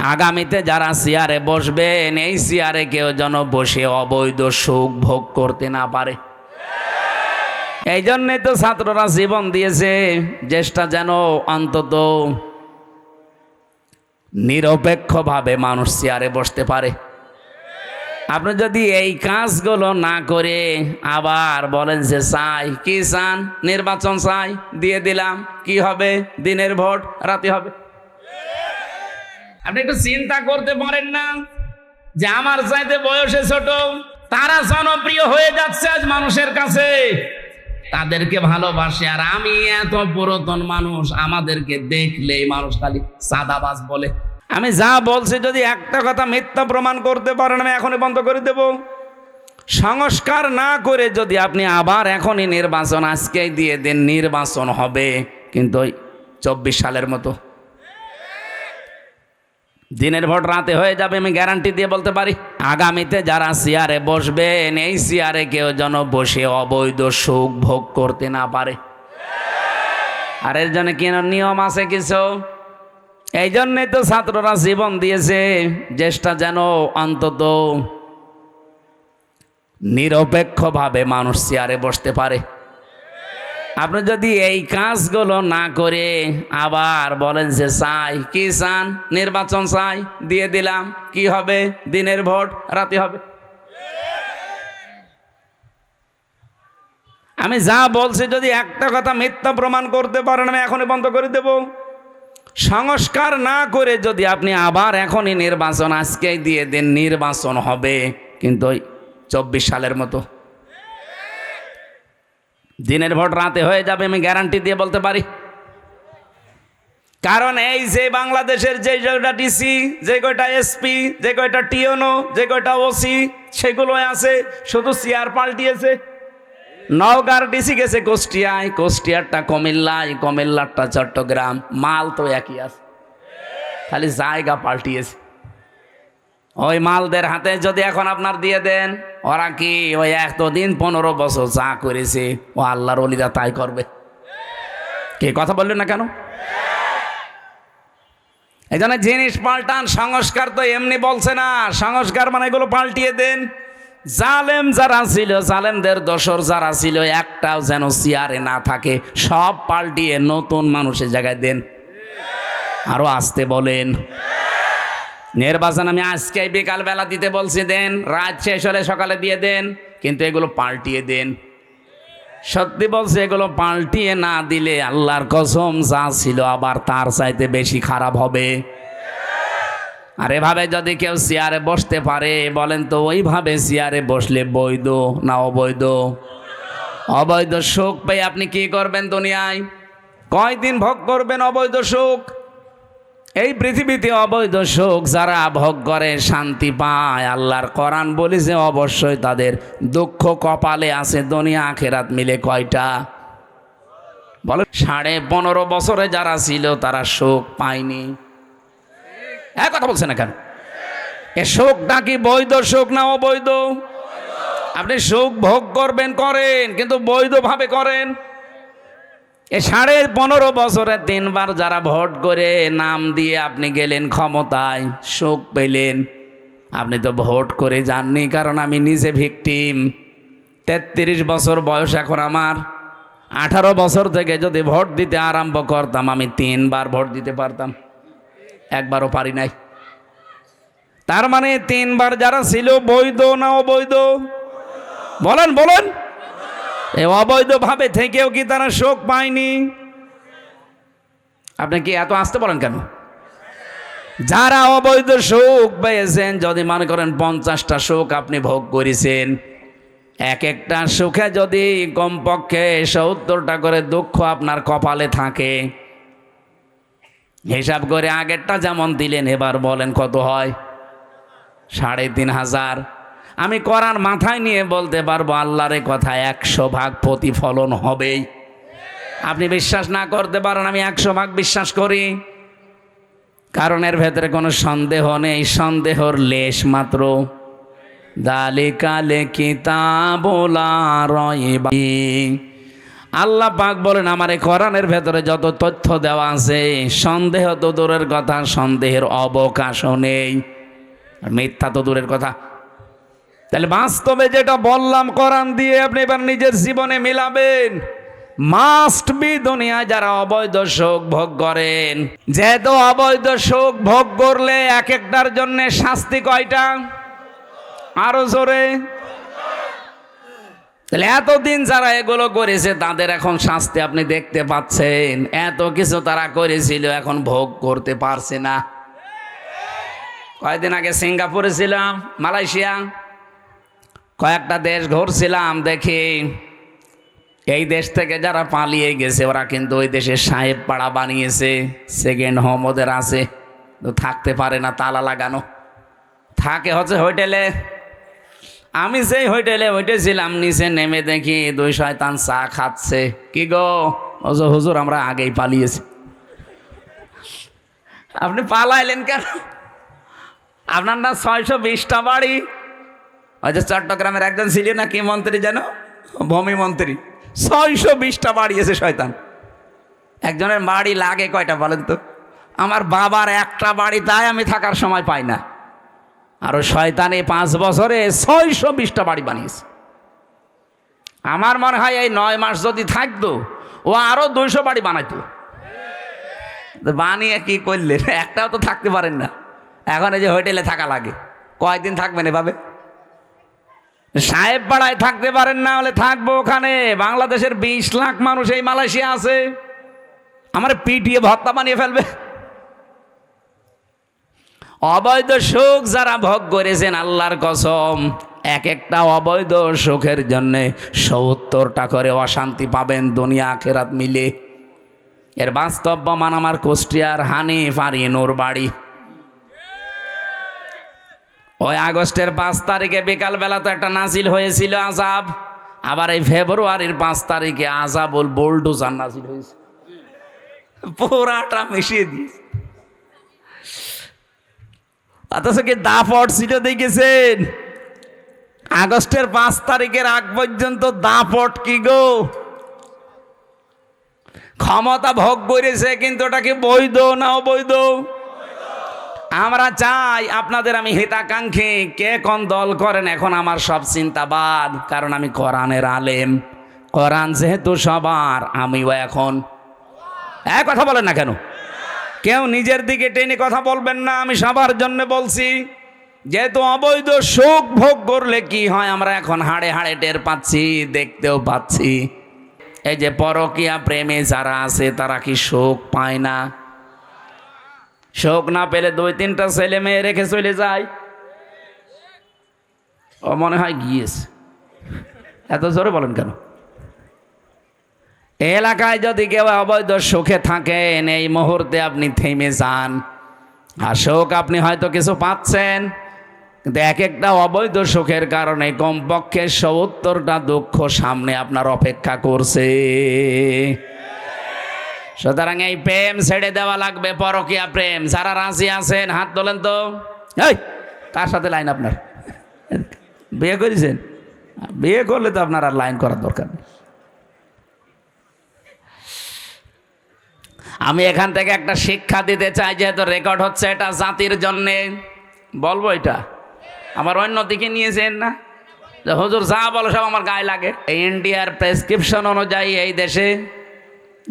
আগামীতে যারা চেয়ারে বসবেন এই চেয়ারে কেউ যেন বসে অবৈধ সুখ ভোগ করতে না পারে। এই জন্যই তো ছাত্ররা জীবন দিয়েছে, চেষ্টা যেন অন্তত নিরপেক্ষভাবে মানুষ চেয়ারে বসতে পারে। আপনি যদি এই কাজগুলো না করে আবার বলেন যে চাই, কি চান? নির্বাচন চাই, দিয়ে দিলাম, কি হবে? দিনের ভোট, রাতে হবে। আপনি একটু চিন্তা করতে পারেন না যে আমার চাইতে বয়সে ছোট তারা জনপ্রিয় হয়ে যাচ্ছে আজ মানুষের কাছে, তাদেরকে ভালোবাসে, আর আমি এত পুরাতন মানুষ, আমাদেরকে দেখলেই মানুষ খালি সাদাবাজ বলে। আমি যা বলছি যদি একটা কথা মিথ্যা প্রমাণ করতে পারেন আমি এখনই বন্ধ করে দেব। সংস্কার না করে যদি আপনি আবার এখনই নির্বাচন আজকেই দিয়ে দেন, নির্বাচন হবে কিন্তু ওই 24 সালের মতো, দিনের ভোট রাতে হয়ে যাবে, আমি গ্যারান্টি দিয়ে বলতে পারি। আগামীতে যারা চেয়ারে বসবেন এই চেয়ারে কেউ যেন বসে অবৈধ সুখ ভোগ করতে না পারে। আর এর জন্য কি নিয়ম আছে কিছু? এই জন্যই তো ছাত্ররা জীবন দিয়েছে, চেষ্টা যেন অন্তত নিরপেক্ষভাবে মানুষ চেয়ারে বসতে পারে। আপনি যদি এই কাজগুলো না করে আবার বলেন যে চাই, কি চান? নির্বাচন চাই, দিয়ে দিলাম, কি হবে? দিনের ভোট, রাতে হবে। আমি যা বলছি যদি একটা কথা মিথ্যা প্রমাণ করতে পারেন আমি এখনই বন্ধ করে দেব। সংস্কার না করে যদি আপনি আবার এখনই নির্বাচন আজকেই দিয়ে দেন, নির্বাচন হবে কিন্তু ওই 24 সালের মতো, দিনের ভোট রাতে হয়ে যাবে, আমি গ্যারান্টি দিয়ে বলতে পারি। কারণ এই যে বাংলাদেশের যে কয়টা ডিসি, যে কয়টা এসপি, যে কয়টা টিওনো, যে কয়টা ওসি, সেগুলো আছে, শুধু চেয়ার পাল্টিয়েছে। নওগাঁর ডিসি গেছে কুষ্টিয়ায়, কুষ্টিয়ারটা কুমিল্লায়, কুমিল্লারটা চট্টগ্রাম, মাল তো একই আছে, খালি জায়গা পাল্টিয়েছে। ওই মালদের হাতে যদি এখন আপনার দিয়ে দেন, ওরা কি ওই এতদিন 15 বছর যা করেছে ও আল্লাহর ওলিরা তাই করবে? কে কথা বললেন না কেন? এই জন্য জিনিস পাল্টান, সংস্কার তো এমনি বলছে না। সংস্কার মানে এগুলো পাল্টিয়ে দেন। জালেম যারা ছিল, জালেমদের দোসর যারা ছিল, একটাও যেন চেয়ারে না থাকে, সব পাল্টিয়ে নতুন মানুষের জায়গায় দেন। আরো আসতে বলেন। নির্বাচন আমি আজকে বিকাল বেলা দিতে বলছি, দেন, রাত শেষ হলে সকালে দিয়ে দেন, কিন্তু এগুলো পাল্টিয়ে দেন। সত্যি বলছে, এগুলো পাল্টিয়ে না দিলে আল্লাহর কসম যা ছিল আবার তার চাইতে বেশি খারাপ হবে। আর এভাবে যদি কেউ চেয়ারে বসতে পারে, বলেন তো ওইভাবে চেয়ারে বসলে বৈধ না অবৈধ? অবৈধ সুখ পেয়ে আপনি কি করবেন দুনিয়ায়? কয়দিন ভোগ করবেন অবৈধ সুখ? এই পৃথিবীতে অবৈধ সুখ যারা ভোগ করে শান্তি পায়, আল্লাহর কোরআন বলেছে অবশ্যই তাদের দুঃখ কপালে আছে। দুনিয়া আখেরাত মিলে কয়টা? বলে 15.5 বছরে যারা ছিল তারা সুখ পায়নি। এক কথা বলছে না কেন? এ সুখটা কি বৈধ সুখ না অবৈধ? আপনি সুখ ভোগ করবেন, করেন, কিন্তু বৈধভাবে করেন। এ 15.5 বছরে 3 বার যারা ভোট করে নাম দিয়ে আপনি গেলেন ক্ষমতায়, সুখ পেলেন। আপনি তো ভোট করে যাননি, কারণ আমি নিজে ভিকটিম। 33 বছর বয়স এখন আমার। 18 বছর থেকে যদি ভোট দিতে আরম্ভ করতাম, আমি 3 বার ভোট দিতে পারতাম, একবারও পারি নাই। তার মানে 3 বার যারা ছিল বৈধ না অবৈধ? বলেন বলেন। এই অবৈধভাবে থেকেও কি তারা সুখ পায়নি? আপনি কি এত আসতে বলেন কেন? যারা অবৈধ সুখ পেয়েছেন, যদি মনে করেন 50টা সুখ আপনি ভোগ করেছেন, এক একটা সুখে যদি কমপক্ষে 70টা করে দুঃখ আপনার কপালে থাকে, হিসাব করে আগেরটা যেমন দিলেন এবার বলেন কত হয়? 3,500। আমি কোরআন মাথায় নিয়ে বলতে পারবো আল্লাহর কথা 100 ভাগ প্রতিফলন হবেই। আপনি বিশ্বাস না করতে পারেন, আমি 100 ভাগ বিশ্বাস করি, কারণ এর ভেতরে কোনো সন্দেহ নেই, সন্দেহর লেশ মাত্র। দালিকাল কিতাবুল লা রাইবা, আল্লাহ পাক বলেন আমার এই কোরআনের ভেতরে যত তথ্য দেওয়া আছে সন্দেহ তো দূরের কথা, সন্দেহের অবকাশও নেই, আর মিথ্যা তো দূরের কথা। তাহলে বাস্তবে যেটা বললাম কোরআন দিয়ে আপনি এবার নিজের জীবনে মিলাবেন। মাস্ট বি দুনিয়ায় যারা অবৈধ সুখ ভোগ করেন, যেহেতু অবৈধ সুখ ভোগ করলে এক একটার জন্য শাস্তি কয়টা? আরো জোরে। তাহলে এতদিন যারা এগুলো করেছে তাদের এখন শাস্তি আপনি দেখতে পাচ্ছেন। এত কিছু তারা করেছিল এখন ভোগ করতে পারছে না। কয়েকদিন আগে সিঙ্গাপুরে ছিলাম, মালয়েশিয়া, কয়েকটা দেশ ঘুরছিলাম, দেখি এই দেশ থেকে যারা পালিয়ে গেছে ওরা কিন্তু ওই দেশে সাহেব পাড়া বানিয়েছে, সেকেন্ড হোম ওদের আছে, তো থাকতে পারে না, তালা লাগানো, থাকে হচ্ছে হোটেলে। আমি সেই হোটেলে উঠেছিলাম, নিচে নেমে দেখি দুই শয়তান চা খাচ্ছে। কি গো হুজুর, আমরা আগেই পালিয়েছি। আপনি পালাইলেন কেন? আপনার না 620টা বাড়ি। ওই যে চট্টগ্রামের একজন ছিল না, কি মন্ত্রী যেন, ভূমি মন্ত্রী, 620টা বাড়ি আছে শয়তান। একজনের বাড়ি লাগে কয়টা বলেন তো? আমার বাবার একটা বাড়ি, তাই আমি থাকার সময় পাই না। আর ওই শয়তান এই 5 বছরে 620টা বাড়ি বানিয়েছে। আমার মনে হয় এই 9 মাস যদি থাকতো ও আরো 200 বাড়ি বানাইতো। বানিয়ে কি করলেন? একটাও তো থাকতে পারেন না। এখন এই যে হোটেলে থাকা লাগে, কয়দিন থাকবেন এভাবে? সাহেব পাড়ায় থাকতে পারেন না, হলে থাকবো ওখানে। বাংলাদেশের 20 লাখ মানুষ এই মালয়েশিয়া আছে, আমার পিটিয়ে ভর্তা বানিয়ে ফেলবে। অবৈধ সুখ যারা ভোগ করেছেন, আল্লাহর কসম, এক একটা অবৈধ সুখের জন্য 70টা করে অশান্তি পাবেন দুনিয়া আখেরাত মিলে। এর বাস্তব প্রমাণ আমার কুষ্টিয়ার হানিফ আর ইনুর বাড়ি। ওই আগস্টের 5 তারিখে বিকালবেলা তো একটা নাজিল হয়েছিল আযাব, আবার এই ফেব্রুয়ারির 5 তারিখে আযাবুল বুলডোজার নাজিল হয়েছে, পুরাটা মিশিয়ে দিয়েছে। অথচ কি দাপট ছিল দেখেছেন? আগস্টের 5 তারিখের আগ পর্যন্ত দাপট কি গো, ক্ষমতা ভোগ করেছে, কিন্তু ওটা কি বৈধ না অবৈধ? আমরা চাই আপনাদের, আমি হিতাকাঙ্ক্ষী, কে কোন দল করেন এখন আমার সব চিন্তাবাদ, কারণ আমি কোরআনের আলেম। কোরআন যেহেতু সবার, আমিও এখন এক কথা বলেন না কেন? কেউ নিজের দিকে টেনে কথা বলবেন না, আমি সবার জন্য বলছি। যেহেতু অবৈধ সুখ ভোগ করলে কি হয় আমরা এখন হাড়ে হাড়ে টের পাচ্ছি, দেখতেও পাচ্ছি। এই যে পরকীয়া প্রেমে যারা আছে তারা কি সুখ পায় না? সুখ না পেলে 2-3টা ছেলে মেয়ে রেখে চলে যায়। ও মনে হয় গিয়েছে। এত জোরে বলেন কেন? এলাকায় যদি কেউ অবৈধ সুখে থাকেন, এই মুহূর্তে আপনি থেমে যান। আর সুখ আপনি হয়তো কিছু পাচ্ছেন, কিন্তু এক একটা অবৈধ সুখের কারণে কমপক্ষে 70টা দুঃখ সামনে আপনার অপেক্ষা করছে। সুতরাং এই প্রেম ছেড়ে দেওয়া লাগবে, পরকীয়া প্রেম। যারা রাজি আছেন হাত তোলেন তো। এই কার সাথে লাইন আপনার? বিয়ে করেছেন? বিয়ে করলে তো আপনার আর লাইন করার দরকার নেই। আমি এখান থেকে একটা শিক্ষা দিতে চাই, যেহেতু রেকর্ড হচ্ছে, এটা জাতির জন্যে বলবো। এটা আমার অন্যদিকে নিয়েছেন না, হুজুর যা বলো সব আমার গায়ে লাগে। এই ইন্ডিয়ার প্রেসক্রিপশন অনুযায়ী এই দেশে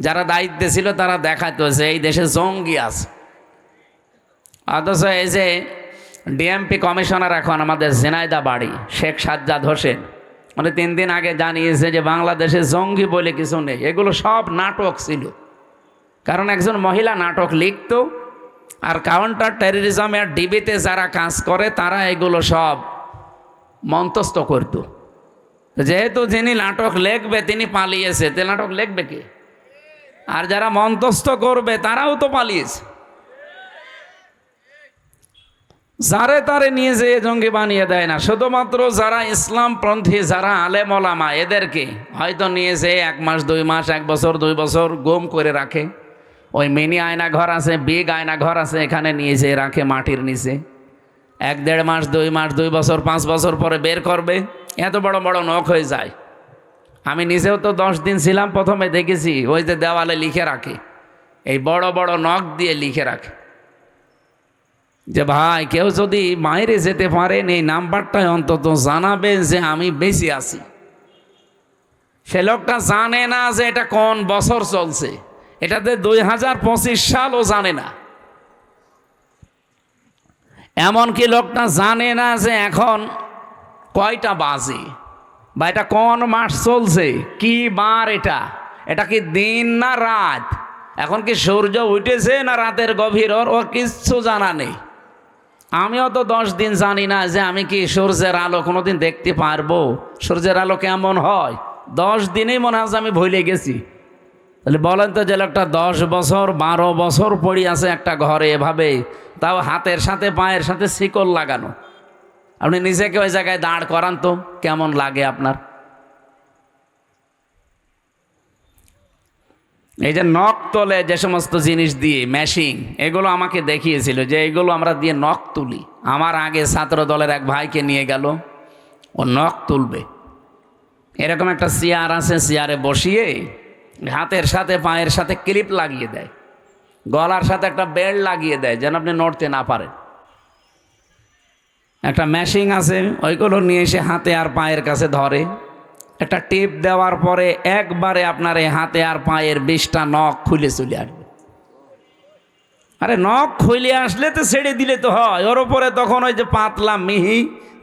যারা দায়িত্বে ছিল তারা দেখাতেছে এই দেশে জঙ্গি আছে। অথচ এই যে ডিএমপি কমিশনার এখন আমাদের ঝিনাইদহ বাড়ি, শেখ সাজ্জাদ হোসেন, মানে 3 দিন আগে জানিয়েছে যে বাংলাদেশে জঙ্গি বলে কিছু নেই, এগুলো সব নাটক ছিল। কারণ একজন মহিলা নাটক লিখত, আর কাউন্টার টেররিজমের ডিবিতে যারা কাজ করে তারা এগুলো সব মন্তস্থ করত। যেহেতু যিনি নাটক লিখবে তিনি পালিয়েছে, তে নাটক লিখবে কে? আর যারা মন্তস্থ করবে তারাও তো পালিয়েছে। যারে তারে নিয়ে যেয়ে জঙ্গি বানিয়ে দেয় না, শুধুমাত্র যারা ইসলামপন্থী, যারা আলেম ওলামা, এদেরকে হয়তো নিয়ে যেয়ে 1 মাস 2 মাস 1 বছর 2 বছর গুম করে রাখে। ওই মিনি আয়না ঘর আছে, বিগ আয়না ঘর আছে, এখানে নিয়ে যেয়ে রাখে মাটির নিচে। 1-1.5 মাস 2 মাস 2 বছর 5 বছর পরে বের করবে, এত বড় বড় নখ হয়ে যায়। আমি নিজেও তো 10 দিন ছিলাম, প্রথমে দেখেছি ওই যে দেওয়ালে লিখে রাখে, এই বড় বড় নখ দিয়ে লিখে রাখে যে ভাই কেউ যদি বাইরে যেতে পারেন এই নাম্বারটায় অন্তত জানাবেন যে আমি বেঁচে আছি। সে লোকটা জানে না যে এটা কোন বছর চলছে, এটাতে 2025 সালও জানে না। এমনকি লোকটা জানে না যে এখন কয়টা বাজে বা এটা কোন মাস চলছে, কি বার, এটা কি দিন না রাত, এখন কি সূর্য উঠেছে না রাতের গভীর, ওর কিচ্ছু জানা নেই। আমিও তো 10 দিন জানি না যে আমি কি সূর্যের আলো কোনোদিন দেখতে পারবো, সূর্যের আলো কেমন হয়। 10 দিনেই মনে হয় আমি ভুলে গেছি। তাহলে বলেন তো, যে লোকটা 10 বছর 12 বছর পড়ে আছে একটা ঘরে এভাবে, তাও হাতের সাথে পায়ের সাথে শিকল লাগানো, আপনি নিজেকে ওই জায়গায় দাঁড় করান তো কেমন লাগে আপনার? এই যে নখ তোলে যে সমস্ত জিনিস দিয়ে মেশিন, এগুলো আমাকে দেখিয়েছিল যে এগুলো আমরা দিয়ে নখ তুলি। আমার আগে ছাত্র দলের এক ভাইকে নিয়ে গেল, ও নখ তুলবে। এরকম একটা চেয়ার আছে, চেয়ারে বসিয়ে হাতের সাথে পায়ের সাথে ক্লিপ লাগিয়ে দেয়, গলার সাথে একটা বেল্ট লাগিয়ে দেয় যেন আপনি নড়তে না পারেন। একটা মেশিন আছে, ওইগুলো নিয়ে এসে হাতে আর পায়ের কাছে ধরে, একটা টিপ দেওয়ার পরে একবারে আপনার এই হাতে আর পায়ের 20টা নখ খুলে চলে আসবে। আরে নখ খুলে আসলে তো ছেড়ে দিলে তো হয়, ওর ওপরে তখন ওই যে পাতলা মিহি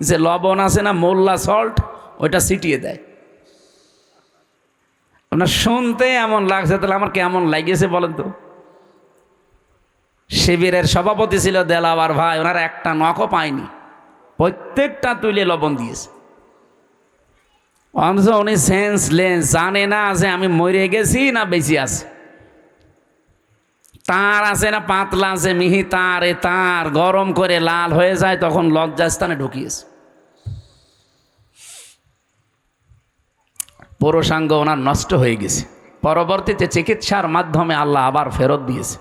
যে লবণ আছে না, মোল্লা সল্ট, ওইটা ছিটিয়ে দেয়। আপনার শুনতে এমন লাগছে, তাহলে আমার কেমন লাগিয়েছে বলেন তো? শিবিরের সভাপতি ছিল দেলাওয়ার ভাই, ওনার একটা নখও পায়নি, প্রত্যেকটা তুলে লবণ দিয়েছে। অথচ উনি সেন্সলেস, জানে না যে আমি মরে গেছি না বেঁচে আছি। তার আছে না পাতলা আছে মিহি তার, এ তার গরম করে লাল হয়ে যায়, তখন লজ্জাস্থানে ঢুকিয়েছে। পুরুষাঙ্গ ওনার নষ্ট হয়ে গেছে, পরবর্তীতে চিকিৎসার মাধ্যমে আল্লাহ আবার ফেরত দিয়েছে।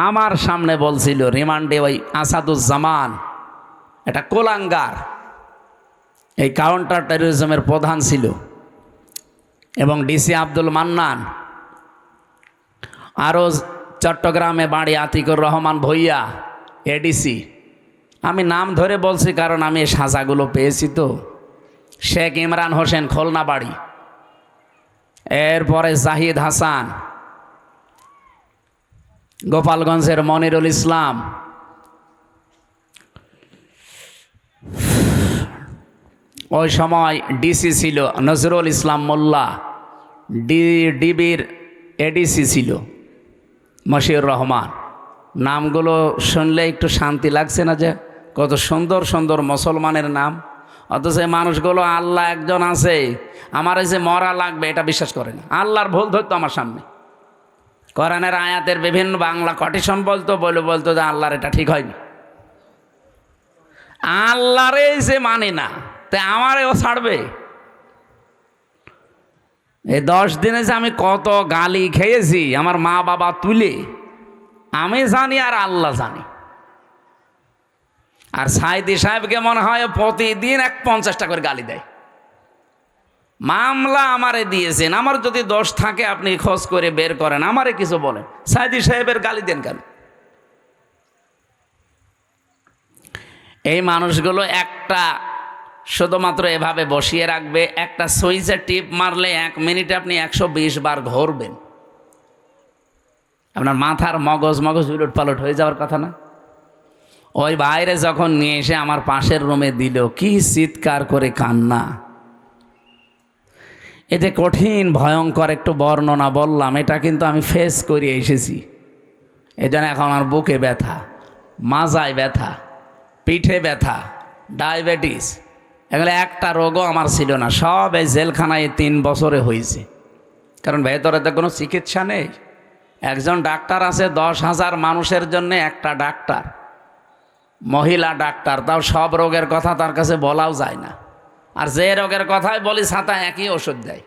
আমার সামনে বলছিল রিমান্ডে ওই আসাদুজ্জামান, এটা কোলাঙ্গার, এই কাউন্টার টেরোরিজমের প্রধান ছিল, এবং ডিসি আব্দুল মান্নান, আরও চট্টগ্রামে বাড়ি আতিকুর রহমান ভূঁইয়া এডিসি। আমি নাম ধরে বলছি কারণ আমি এই সাজাগুলো পেয়েছি তো। শেখ ইমরান হোসেন খুলনা বাড়ি, এরপরে জাহিদ হাসান, গোপালগঞ্জের মনিরুল ইসলাম, ওই সময় ডিসি ছিল নজরুল ইসলাম মোল্লা, ডিবির এডিসি ছিল মশিউর রহমান। নামগুলো শুনলে একটু শান্তি লাগছে না, যে কত সুন্দর সুন্দর মুসলমানের নাম, অথচ এই মানুষগুলো আল্লাহ একজন আছে, আমার এই যে মরা লাগবে এটা বিশ্বাস করে না। আল্লাহর ভুল ধরতো আমার সামনে, কোরআনের আয়াতের বিভিন্ন বাংলা কটিশন বলতো যে আল্লাহর এটা ঠিক হয়নি। আল্লাহরে যে মানে না, তাই আমারেও ছাড়বে? এই 10 দিনে যে আমি কত গালি খেয়েছি আমার মা বাবা তুলে, আমি জানি আর আল্লাহ জানি। আর সাইদি সাহেবকে মনে হয় প্রতিদিন 50টা করে গালি দেয়। মামলা আমারে দিয়েছেন, আমার যদি দোষ থাকে আপনি খোঁজ করে বের করেন, আমারে কিছু বলেন, সাইদি সাহেবের গালি দেন কেন? এই মানুষগুলো একটা শুধুমাত্র এভাবে বসিয়ে রাখবে, একটা সুইচে টিপ মারলে 1 মিনিটে আপনি 120 বার ঘুরবেন, আপনার মাথার মগজ উলট পালট হয়ে যাওয়ার কথা না? ওই বাইরে যখন নিয়ে এসে আমার পাশের রুমে দিল, কি চিৎকার করে কান্না! এতে কঠিন ভয়ঙ্কর একটু বর্ণনা বললাম, এটা কিন্তু আমি ফেস করে এসেছি। এজন্য এখন আমার বুকে ব্যথা, মাজায় ব্যথা, পিঠে ব্যথা, ডায়াবেটিস, এগুলো একটা রোগও আমার ছিল না, সব এই জেলখানায় 3 বছরে হয়েছে। কারণ ভেতরে তো কোনো চিকিৎসা নেই। একজন ডাক্তার আছে 10,000 মানুষের জন্য, একটা ডাক্তার, মহিলা ডাক্তার, তাও সব রোগের কথা তার কাছে বলাও যায় না। আর যে রোগের কথাই বলি ছাতা একই ওষুধ দেয়।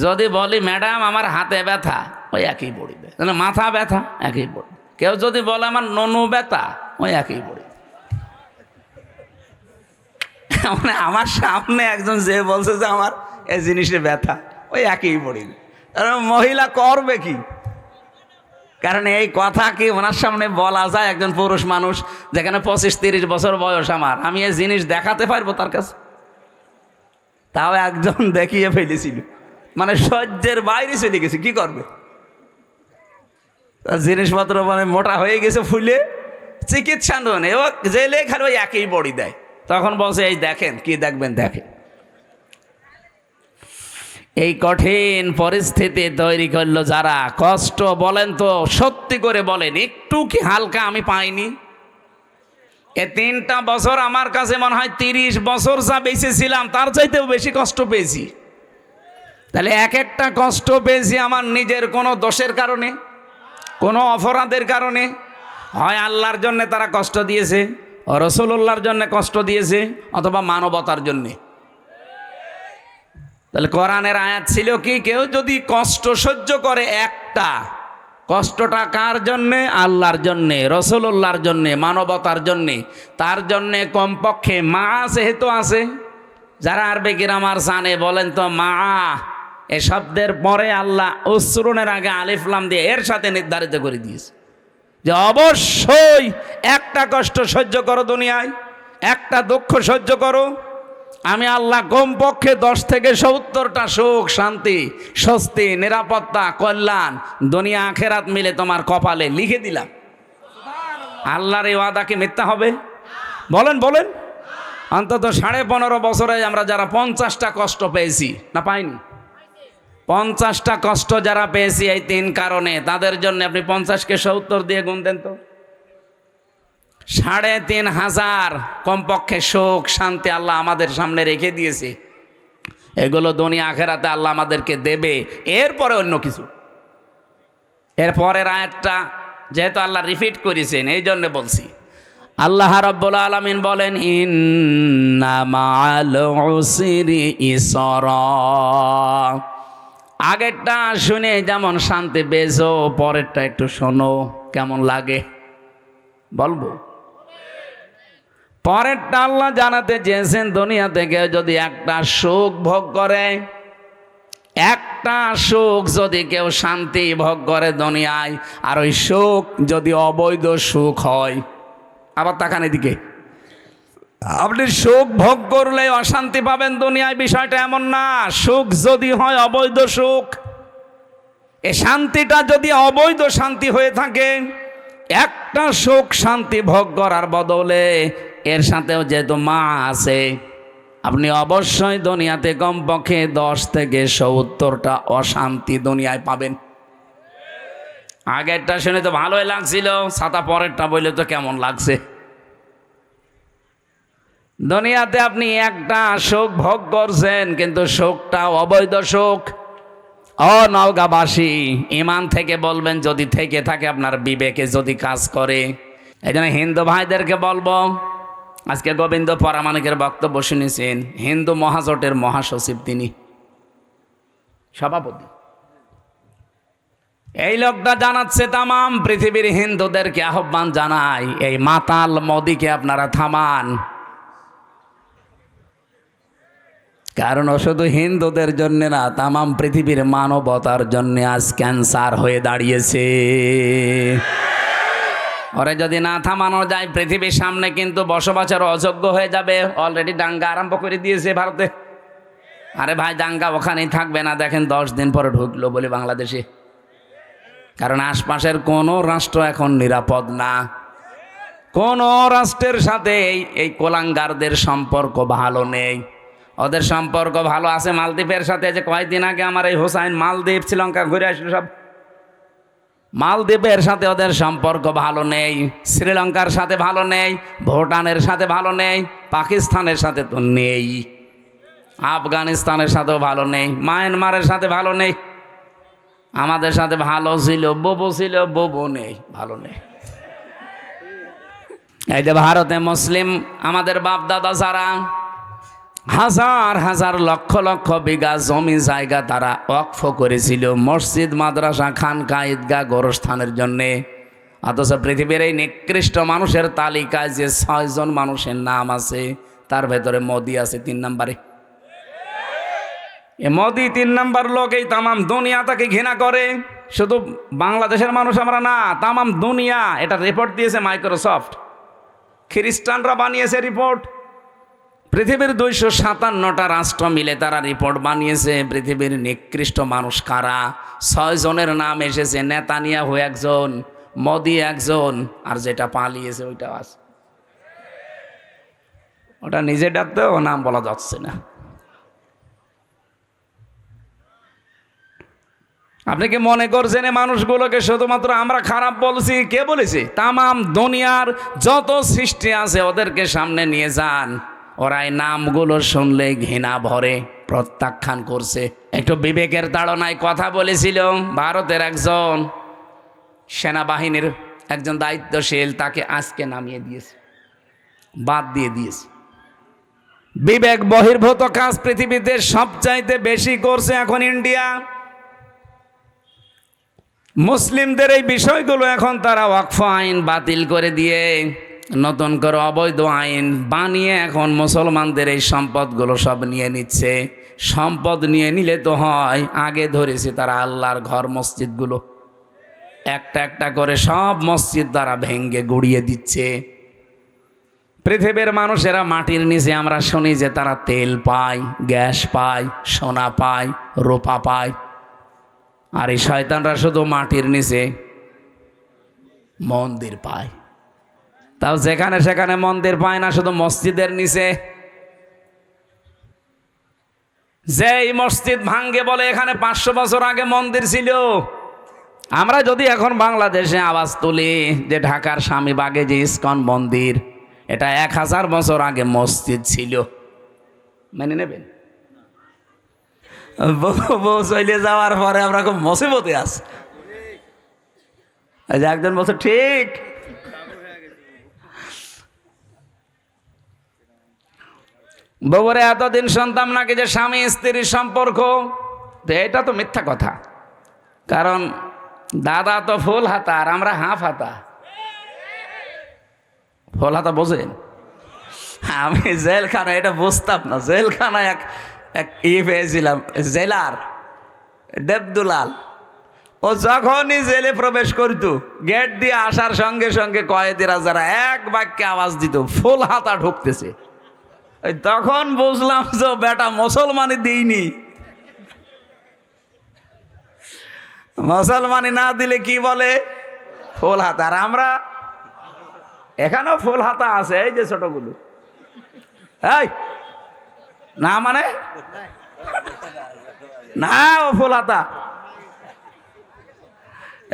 যদি বলি ম্যাডাম আমার হাতে ব্যথা, ওই একই পড়িবে, মাথা ব্যথা একই পড়বে। কেউ যদি বলে আমার ননু ব্যথা, ওই একই পড়িবে। মানে আমার সামনে একজন যে বলছে যে আমার এই জিনিসের ব্যথা ওই একই বড়ি। মহিলা করবে কি? কারণ এই কথা কি ওনার সামনে বলা যায়? একজন পুরুষ মানুষ যেখানে 25-30 বছর বয়স আমার, আমি এই জিনিস দেখাতে পারবো তার কাছে? তাও একজন দেখিয়ে ফেলেছিল, মানে সহ্যের বাইরে চলে গেছে, কি করবে? জিনিসপত্র মানে মোটা হয়ে গেছে, ফুলে চিকিৎসা নেই, ও জেলে খালি ওই একই বড়ি দেয়। তখন বলছে এই দেখেন, কি দেখবেন দেখেন। এই কঠিন পরিস্থিতি তৈরি করলো যারা, কষ্ট বলেন তো, সত্যি করে বলেন, একটু কি হালকা আমি পাইনি? এ 3টা বছর আমার কাছে মনে হয় 30 বছর যা বেঁচেছিলাম তার চাইতেও বেশি কষ্ট পেয়েছি। তাহলে এক একটা কষ্ট পেয়েছি আমার নিজের কোনো দোষের কারণে, কোনো অপরাধের কারণে। হয় আল্লাহর জন্য তারা কষ্ট দিয়েছে, রাসূলুল্লাহর জন্য কষ্ট দিয়েছে, অথবা মানবতার জন্যে। তাহলে কোরআনের আয়াত ছিল কি, কেউ যদি কষ্ট সহ্য করে একটা, কষ্টটা কার জন্যে? আল্লাহর জন্যে, রাসূলুল্লাহর জন্যে, মানবতার জন্যে। তার জন্যে কমপক্ষে মা যেহেতু আছে, যারা আরবি গ্রামার জানে বলেন তো মা, এ শব্দের পরে আল্লাহ উচ্চারণের আগে আলিফ লাম দিয়ে এর সাথে নির্ধারিত করে দিয়েছে যে অবশ্যই একটা কষ্ট সহ্য করো দুনিয়ায়, একটা দুঃখ সহ্য করো, আমি আল্লাহ কমপক্ষে 10 থেকে 70টা সুখ, শান্তি, স্বস্তি, নিরাপত্তা, কল্যাণ দুনিয়া আখেরাত মিলে তোমার কপালে লিখে দিলাম। আল্লাহর এই ওয়াদা কি মিথ্যা হবে? বলেন বলেন। অন্তত 15.5 বছরে আমরা যারা 50টা কষ্ট পেয়েছি, না পাইনি? 50টা কষ্ট যারা পেয়েছি এই 3 কারণে, তাদের জন্য আপনি 50কে 70 দিয়ে গুণ দেন তো, 3500 কমপক্ষে সুখ শান্তি আল্লাহ আমাদের সামনে রেখে দিয়েছে। এগুলো দুনিয়া আখেরাতে আল্লাহ আমাদেরকে দেবে, এরপরে অন্য কিছু। এরপরের আয়াতটা যেহেতু আল্লাহ রিপিট করেছেন, এই জন্য বলছি। আল্লাহ রাব্বুল আলামিন বলেন, ইন্না মাআল উসরি ইসরা। আগেরটা শুনে যেমন শান্তি পেয়েছো, পরেরটা একটু শোনো, কেমন লাগে বলবো। পরেরটা আল্লাহ জানাতে চেয়েছেন, দুনিয়া থেকে যদি একটা সুখ ভোগ করে, একটা সুখ যদি কেউ শান্তি ভোগ করে দুনিয়ায়, আর ওই সুখ যদি অবৈধ সুখ হয়, আবার তাকান এদিকে, আপনি সুখ ভোগ করলে অশান্তি পাবেন দুনিয়ায়, বিষয়টা এমন না। সুখ যদি হয় অবৈধ সুখ, এ শান্তিটা যদি অবৈধ শান্তি হয়ে থাকে, একটা সুখ শান্তি ভোগ করার বদলে এর সাথেও যেহেতু মা আছে, আপনি অবশ্যই দুনিয়াতে কমপক্ষে 10 থেকে 70টা অশান্তি দুনিয়ায় পাবেন। আগেরটা শুনে তো ভালোই লাগছিল, ছাতা পরেরটা বললে তো কেমন লাগছে। দুনিয়াতে আপনি একটা সুখ ভোগ করছেন, কিন্তু সুখটা অবৈধ সুখ। ও নওগাঁবাসী, ইমান থেকে বলবেন, যদি থেকে থাকে আপনার বিবেকে যদি কাজ করে। এই জন্য হিন্দু ভাইদেরকে বলবো, আজকে গোবিন্দ পরামানিকের বক্তব্য শুনেছেন, হিন্দু মহাজোটের মহাসচিব, তিনি সভাপতি। এই লোকটা জানাচ্ছে তামাম পৃথিবীর হিন্দুদেরকে আহ্বান জানায়, এই মাতাল মোদিকে আপনারা থামান। কারণ ও শুধু হিন্দুদের জন্য না, তামাম পৃথিবীর মানবতার জন্য আজ ক্যান্সার হয়ে দাঁড়িয়েছে। ওরে যদি না থামানো যায়, পৃথিবীর সামনে কিন্তু বসবাসের অযোগ্য হয়ে যাবে। অলরেডি দাঙ্গা আরম্ভ করে দিয়েছে ভারতে। আরে ভাই, দাঙ্গা ওখানেই থাকবে না, দেখেন 10 দিন পরে ঢুকলো বলে বাংলাদেশে। কারণ আশপাশের কোনো রাষ্ট্র এখন নিরাপদ না। কোন রাষ্ট্রের সাথে এই কোলাঙ্গারদের সম্পর্ক ভালো নেই। ওদের সম্পর্ক ভালো আছে মালদ্বীপের সাথে। যে কয়েকদিন আগে আমার এই হোসাইন মালদ্বীপ শ্রীলঙ্কা ঘুরে আসলো, সব মালদ্বীপের সাথে ওদের সম্পর্ক ভালো নেই, শ্রীলঙ্কার সাথে ভালো নেই, ভুটানের সাথে ভালো নেই, পাকিস্তানের সাথে তো নেই, আফগানিস্তানের সাথেও ভালো নেই, মায়ানমারের সাথে ভালো নেই। আমাদের সাথে ভালো ছিল, বোবো ছিল, বোবো নেই, ভালো নেই। এই যে ভারতে মুসলিম আমাদের বাপ দাদা যারা হাজার হাজার লক্ষ লক্ষ বিঘা জমি জায়গা তারা ওয়াকফ করেছিল মসজিদ, মাদ্রাসা, খানকা, ঈদগাহ, গোরস্থানের জন্যে। অথচ পৃথিবীর এই নিকৃষ্ট মানুষের তালিকায় যে 6 জন মানুষের নাম আছে, তার ভেতরে মোদি আছে 3 নম্বরে। এ মোদি 3 নাম্বার লোক, এই তামাম দুনিয়া তাকে ঘৃণা করে। শুধু বাংলাদেশের মানুষ আমরা না, তামাম দুনিয়া। এটা রিপোর্ট দিয়েছে মাইক্রোসফট, খ্রিস্টানরা বানিয়েছে রিপোর্ট। পৃথিবীর 257টা রাষ্ট্র মিলে তারা রিপোর্ট বানিয়েছে পৃথিবীর নিকৃষ্ট মানুষ কারা। 6 জনের নাম এসেছে, নেতানিয়াহু একজন, মোদি একজন, আর যেটা পালিয়েছে ওইটাও আছে। ওটা নিজে ডাকতেও নাম বলা যাচ্ছে না। আপনি কি মনে করছেন এই মানুষগুলোকে শুধুমাত্র আমরা খারাপ বলছি? কে বলেছে? তামাম দুনিয়ার যত সৃষ্টি আছে ওদেরকে সামনে নিয়ে যান, ওরা এই নামগুলো শুনলে ঘৃণা ভরে, প্রত্যাখ্যান করছে। একটু বিবেকের তাড়নায় কথা বলেছিল ভারতের একজন সেনাবাহিনীর একজন দায়িত্বশীল, তাকে আজকে নামিয়ে দিয়েছে, বাদ দিয়ে দিয়েছে। বিবেক বহির্ভূত কাজ পৃথিবীতে সবচাইতে বেশি করছে এখন ইন্ডিয়া। মুসলিমদের এই বিষয়গুলো এখন তারা ওয়াকফ আইন বাতিল করে দিয়ে নতুন করে অবৈধ আইন বানিয়ে এখন মুসলমানদের এই সম্পদগুলো সব নিয়ে নিচ্ছে। সম্পদ নিয়ে নিলে তো হয়, আগে ধরেছে তারা আল্লাহর ঘর মসজিদগুলো, একটা একটা করে সব মসজিদ তারা ভেঙ্গে গুড়িয়ে দিচ্ছে। পৃথিবীর মানুষেরা মাটির নিচে আমরা শুনি যে তারা তেল পায়, গ্যাস পায়, সোনা পায়, রূপা পায়, আর এই শয়তানরা শুধু মাটির নিচে মন্দির পায়। তাও যেখানে সেখানে মন্দির পায় না, শুধু মসজিদের নিচে। যে এই মসজিদ ভাঙ্গে বলে এখানে 500 বছর আগে মন্দির ছিল। আমরা যদি এখন বাংলাদেশে আওয়াজ তুলি যে ঢাকার স্বামীবাগে যে ইস্কন মন্দির, এটা 1000 বছর আগে মসজিদ ছিল, মেনে নেবেন? বউ চলে যাওয়ার পরে আমরা খুব মুসিবতে আছি। একজন বলছে ঠিক, বউরে এতদিন শুনতাম নাকি যে স্বামী স্ত্রীর সম্পর্ক, এটা তো মিথ্যা কথা। কারণ দাদা তো ফুল হাতা আর আমরা হাফ হাতা। ফুল হাতা বোঝেন? আমি জেলখানা এটা বুঝতাম না। জেলখানায় এক পেয়েছিলাম, জেলার দেবদুলাল। ও যখনই জেলে প্রবেশ করতো, গেট দিয়ে আসার সঙ্গে সঙ্গে কয়েদিরা যারা এক বাক্যে আওয়াজ দিত, ফুল হাতা ঢুকতেছে। তখন বুঝলাম যে বেটা মুসলমানি দিইনি। মুসলমানি না দিলে কি বলে? ফুল হাতা। আর আমরা এখানেও ফুল হাতা আছে, এই যে ছোটগুলো। এই না মানে না, ও ফুল হাতা।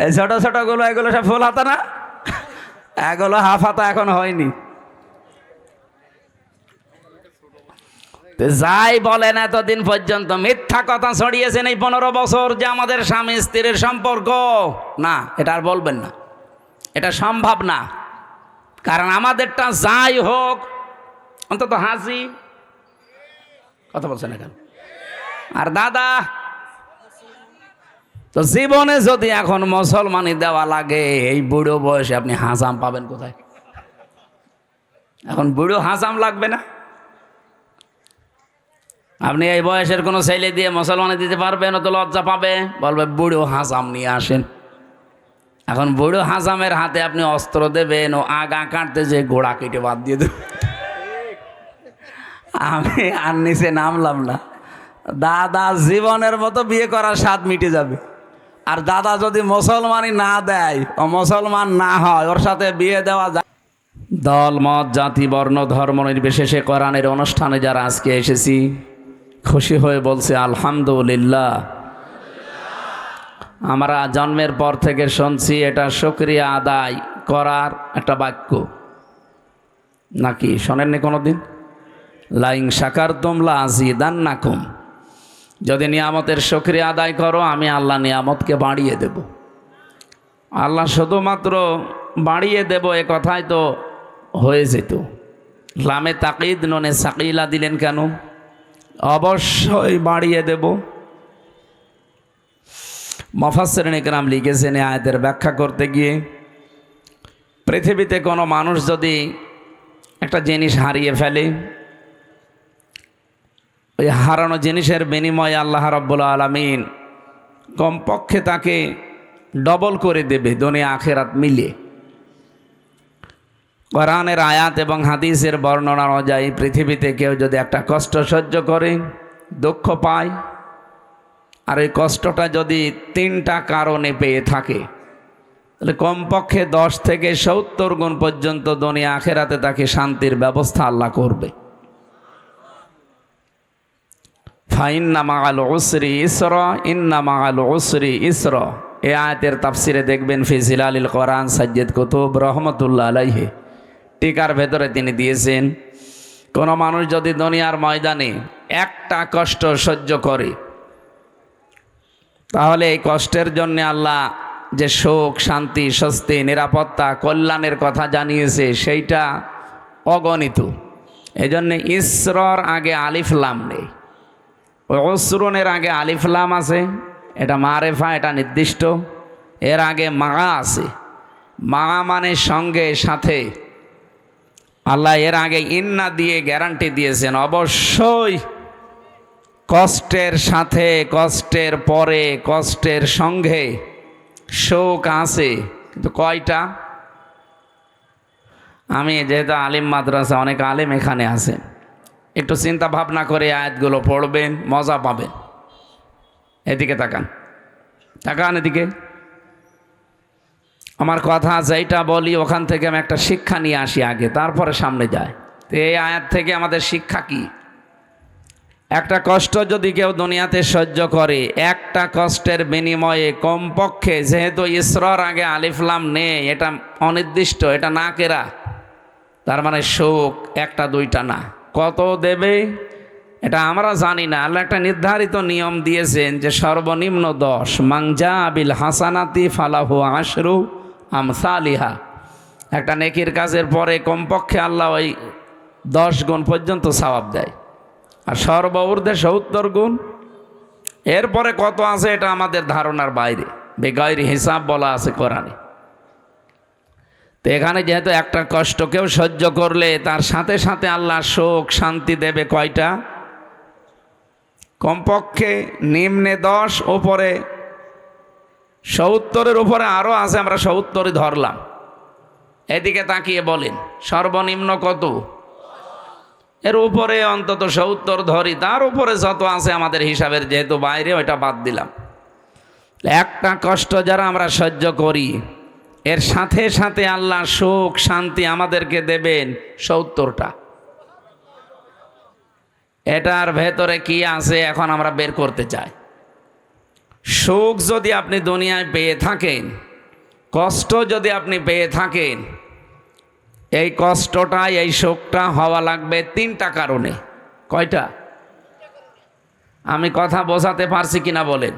এই ছোট ছোট গুলো, এগুলো সব ফুল হাতা না, এগুলো হাফ হাতা এখন হয়নি। যাই বলেন, এতদিন পর্যন্ত মিথ্যা কথা ছড়িয়েছেন এই 15 বছর যে আমাদের স্বামী স্ত্রীর সম্পর্ক না, এটা আর বলবেন না, এটা সম্ভব না। কারণ আমাদেরটা যাই হোক, অন্তত হাজি কথা বলছেন এখন, আর দাদা তো জীবনে যদি এখন মুসলমানি দেওয়া লাগে, এই বুড়ো বয়সে আপনি হাজাম পাবেন কোথায়? এখন বুড়ো হাজাম লাগবে না। আপনি এই বয়সের কোনো ছেলে দিয়ে মুসলমানি দিতে পারবেন? ও তো লজ্জা পাবে, বলবে বুড়ো হাজাম নিয়ে আসেন। এখন বুড়ো হাজামের হাতে আপনি অস্ত্র দেবেন, ও আগা কাটতে যে গোড়া কেটে বাদ দিয়ে দেবে। আমি আর নিচে নামলাম না। দাদা জীবনের মতো বিয়ে করার স্বাদ মিটে যাবে। আর দাদা যদি মুসলমানি না দেয়, ও মুসলমান না হয়, ওর সাথে বিয়ে দেওয়া যায়। দল মত জাতি বর্ণ ধর্ম নির্বিশেষে কোরআনের অনুষ্ঠানে যারা আজকে এসেছি, খুশি হয়ে বলছে আলহামদুলিল্লাহ। আমরা জন্মের পর থেকে শুনছি এটা শুকরিয়া আদায় করার একটা বাক্য, নাকি শোনেননি কোনোদিন? লাইং শাকারতুম লাযিদান্নাকুম, যদি নিয়ামতের শুকরিয়া আদায় করো আমি আল্লাহ নিয়ামতকে বাড়িয়ে দেব। আল্লাহ শুধুমাত্র বাড়িয়ে দেব এ কথাই তো হয়ে যেত। লামে তাকিদ নুনে সাকিলা দিলেন কেন? অবশ্যই বাড়িয়ে দেব। মুফাসসিরিন ইকরাম লিখেছেন এই আয়াতের ব্যাখ্যা করতে গিয়ে, পৃথিবীতে কোনো মানুষ যদি একটা জিনিস হারিয়ে ফেলে, ওই হারানো জিনিসের বিনিময়ে আল্লাহ রাব্বুল আলামিন কমপক্ষে তাকে ডবল করে দেবে দুনিয়া আখেরাত মিলিয়ে। কোরআনের আয়াত এবং হাদিসের বর্ণনা অনুযায়ী পৃথিবীতে কেউ যদি একটা কষ্ট সহ্য করে, দুঃখ পায়, আর এই কষ্টটা যদি 3টা কারণে পেয়ে থাকে, তাহলে কমপক্ষে 10 থেকে 70 গুণ পর্যন্ত দুনিয়া আখেরাতে তাকে শান্তির ব্যবস্থা আল্লাহ করবে। ফাইন্না মাআল উসরি ইসরা, ইন্না মাআল উসরি ইসরা। এই আয়াতের তাফসিরে দেখবেন ফি জিলালিল কোরআন সাজ্জাদ কুতুব রহমতুল্লাহ আলাইহি টিকার ভেতরে তিনি দিয়েছেন, কোনো মানুষ যদি দুনিয়ার ময়দানে একটা কষ্ট সহ্য করে, তাহলে এই কষ্টের জন্য আল্লাহ যে সুখ, শান্তি, স্বস্তি, নিরাপত্তা, কল্যাণের কথা জানিয়েছে সেইটা অগণিত। এই জন্যে ইসরর আগে আলিফ লাম নেই, ওই উসরুনের আগে আলিফ লাম আছে, এটা মারেফা, এটা নির্দিষ্ট। এর আগে মা আছে, মা মানে সঙ্গে, সাথে। আল্লাহ এর আগে ইন্না দিয়ে গ্যারান্টি দিয়েছেন অবশ্যই কষ্টের সাথে, কষ্টের পরে, কষ্টের সঙ্গে সুখ আছে। কিন্তু কয়টা? আমি যেহেতু আলিম মাদ্রাসা, অনেক আলেম এখানে আছে, একটু চিন্তা ভাবনা করে আয়াতগুলো পড়বেন, মজা পাবেন। এদিকে তাকান, তাকান এদিকে। আমার কথা যেটা বলি ওখান থেকে আমি একটা শিক্ষা নিয়ে আসি আগে, তারপরে সামনে যায়। তো এই আয়াত থেকে আমাদের শিক্ষা কি? একটা কষ্ট যদি কেউ দুনিয়াতে সহ্য করে, একটা কষ্টের বিনিময়ে কমপক্ষে, যেহেতু ইসরার আগে আলিফ লাম নেই, এটা অনির্দিষ্ট, এটা না কেরা, তার মানে সুখ একটা দুইটা না, কত দেবে এটা আমরা জানি না। আল্লাহ একটা নির্ধারিত নিয়ম দিয়েছেন যে সর্বনিম্ন 10, মাংজা আবিল হাসানাতি ফালাহু আশরু আমসালিহা। একটা নেকির কাজের পরে কমপক্ষে আল্লাহ ওই 10 গুণ পর্যন্ত সওয়াব দেয়, আর সর্বঊর্ধ্বে 70 গুণ। এরপরে কত আছে এটা আমাদের ধারণার বাইরে, বেগাইর হিসাব বলা আছে কোরআনে। তো এখানে যেহেতু একটা কষ্ট কেউ সহ্য করলে তার সাথে সাথে আল্লাহ সুখ, শান্তি দেবে কয়টা? কমপক্ষে নিম্নে 10, ওপরে 70-এর উপরে আরও আছে, আমরা 70-ই ধরলাম। এদিকে তাকিয়ে বলেন সর্বনিম্ন কত? এর উপরে অন্তত 70 ধরি, তার উপরে যত আছে আমাদের হিসাবের যেহেতু বাইরে, ওইটা বাদ দিলাম। একটা কষ্ট যারা আমরা সহ্য করি, এর সাথে সাথে আল্লাহ সুখ, শান্তি আমাদেরকে দেবেন 70টা। এটার ভেতরে কি আছে এখন আমরা বের করতে চাই। সুখ যদি আপনি দুনিয়ায় পেয়ে থাকেন, কষ্ট যদি আপনি পেয়ে থাকেন, এই কষ্টটা, এই সুখটা হওয়া লাগবে 3টা কারণে। কয়টা? আমি কথা বোঝাতে পারছি কিনা বলেন?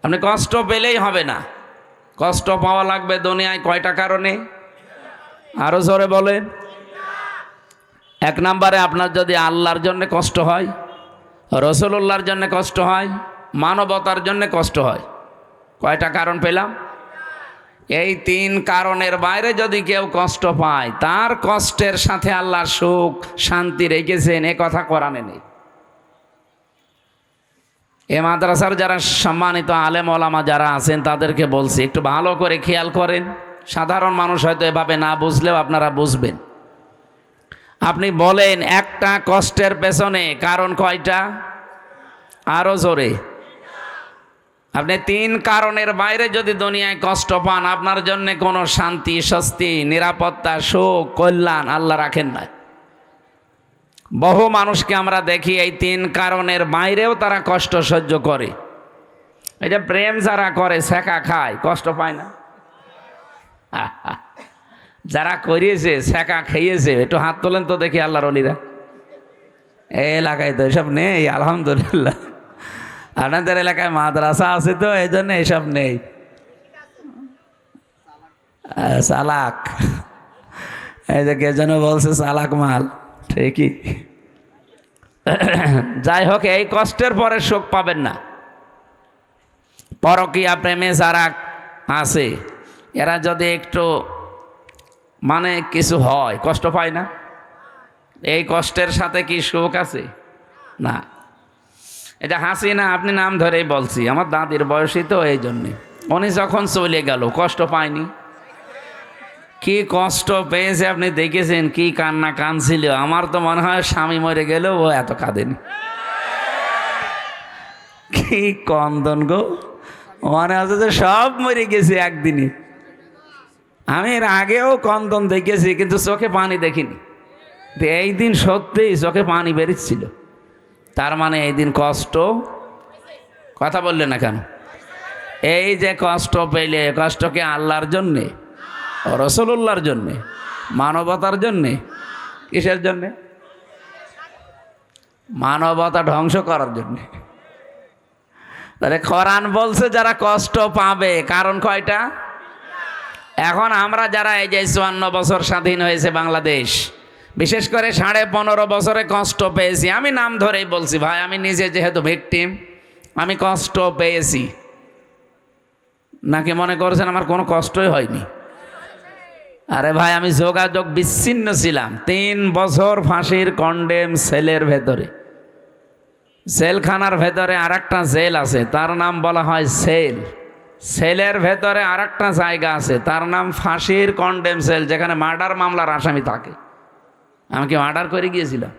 আপনি কষ্ট পেলেই হবে না, কষ্ট পাওয়া লাগবে দুনিয়ায় কয়টা কারণে? আরো জোরে বলেন। 1 নম্বরে আপনার যদি আল্লাহর জন্য কষ্ট হয়, রাসূলুল্লাহর জন্য কষ্ট হয়, মানবতার জন্য কষ্ট হয়, কয়টা কারণ পেলাম? এই 3 কারণের বাইরে যদি কেউ কষ্ট পায়, তার কষ্টের সাথে আল্লাহ সুখ, শান্তি রেখেছেন, এ কথা কোরআনে নেই। এ মাদ্রাসার যারা সম্মানিত আলেম ওলামা যারা আছেন তাদেরকে বলছি একটু ভালো করে খেয়াল করেন। সাধারণ মানুষ হয়তো এভাবে না বুঝলেও আপনারা বুঝবেন। আপনি বলেন একটা কষ্টের পেছনে কারণ কয়টা? আরো জোরে। আপনি 3 কারণের বাইরে যদি দুনিয়ায় কষ্ট পান, আপনার জন্য কোনো শান্তি, স্বস্তি, নিরাপত্তা, সুখ, কল্যাণ আল্লাহ রাখেন না। বহু মানুষকে আমরা দেখি এই 3 কারণের বাইরেও তারা কষ্ট সহ্য করে। এই যে প্রেম যারা করে, ছেঁকা খায়, কষ্ট পায় না? যারা করিয়েছে, ছেঁকা খেয়েছে, একটু হাত তোলেন তো দেখি আল্লাহর ওলিরা। এই এলাকায় তো এসব নেই, আলহামদুলিল্লাহ। আপনাদের এলাকায় মাদ্রাসা আছে তো এই জন্য এসব নেই। চালাক, এই যে কে যেন বলছে চালাক মাল, ঠিকই। যাই হোক, এই কষ্টের পরে সুখ পাবেন না। পরকীয়া প্রেমে যারা আছে, এরা যদি একটু মানে কিছু হয়, কষ্ট পায় না? এই কষ্টের সাথে কি সুখ আছে? না। এটা হাসিনা, আপনি নাম ধরেই বলছি, আমার দাদির বয়সী তো, এই জন্যে। উনি যখন চলে গেল কষ্ট পায়নি? কি কষ্ট পেয়েছে আপনি দেখেছেন, কি কান্না কাঁদছিল। আমার তো মনে হয় স্বামী মরে গেলেও ও এত কাঁদেনি। কি কন্দন গো, মনে হচ্ছে যে সব মরে গেছে একদিনই। আমি এর আগেও কন্দন দেখেছি, কিন্তু চোখে পানি দেখিনি। এই দিন সত্যিই চোখে পানি বেরিয়েছিল। তার মানে এই দিন কষ্ট, কথা বললে না কেন? এই যে কষ্ট পেলে, কষ্টকে আল্লাহর জন্যে, রাসূলুল্লাহর জন্যে, মানবতার জন্যে, কিসের জন্যে? মানবতা ধ্বংস করার জন্যে। তাহলে কোরআন বলছে যারা কষ্ট পাবে, কারণ কয়টা? এখন আমরা যারা এই যে ৫৪ বছর স্বাধীন হয়েছে বাংলাদেশ, বিশেষ করে ১৫.৫ বছরে কষ্ট পেয়েছি। আমি নাম ধরেই বলছি ভাই, আমি নিজে যেহেতু ভিকটিম, আমি কষ্ট পেয়েছি। নাকি মনে করছেন আমার কোনো কষ্টই হয়নি? আরে ভাই, আমি যোগাযোগ বিচ্ছিন্ন ছিলাম ৩ বছর ফাঁসির কন্ডেম সেলের ভেতরে। সেলখানার ভেতরে আর একটা জেল আছে, তার নাম বলা হয় সেল। সেলের ভেতরে আর একটা জায়গা আছে, তার নাম ফাঁসির কন্ডেম সেল, যেখানে মার্ডার মামলার আসামি থাকে। আমি কি মার্ডার করে গিয়েছিলাম?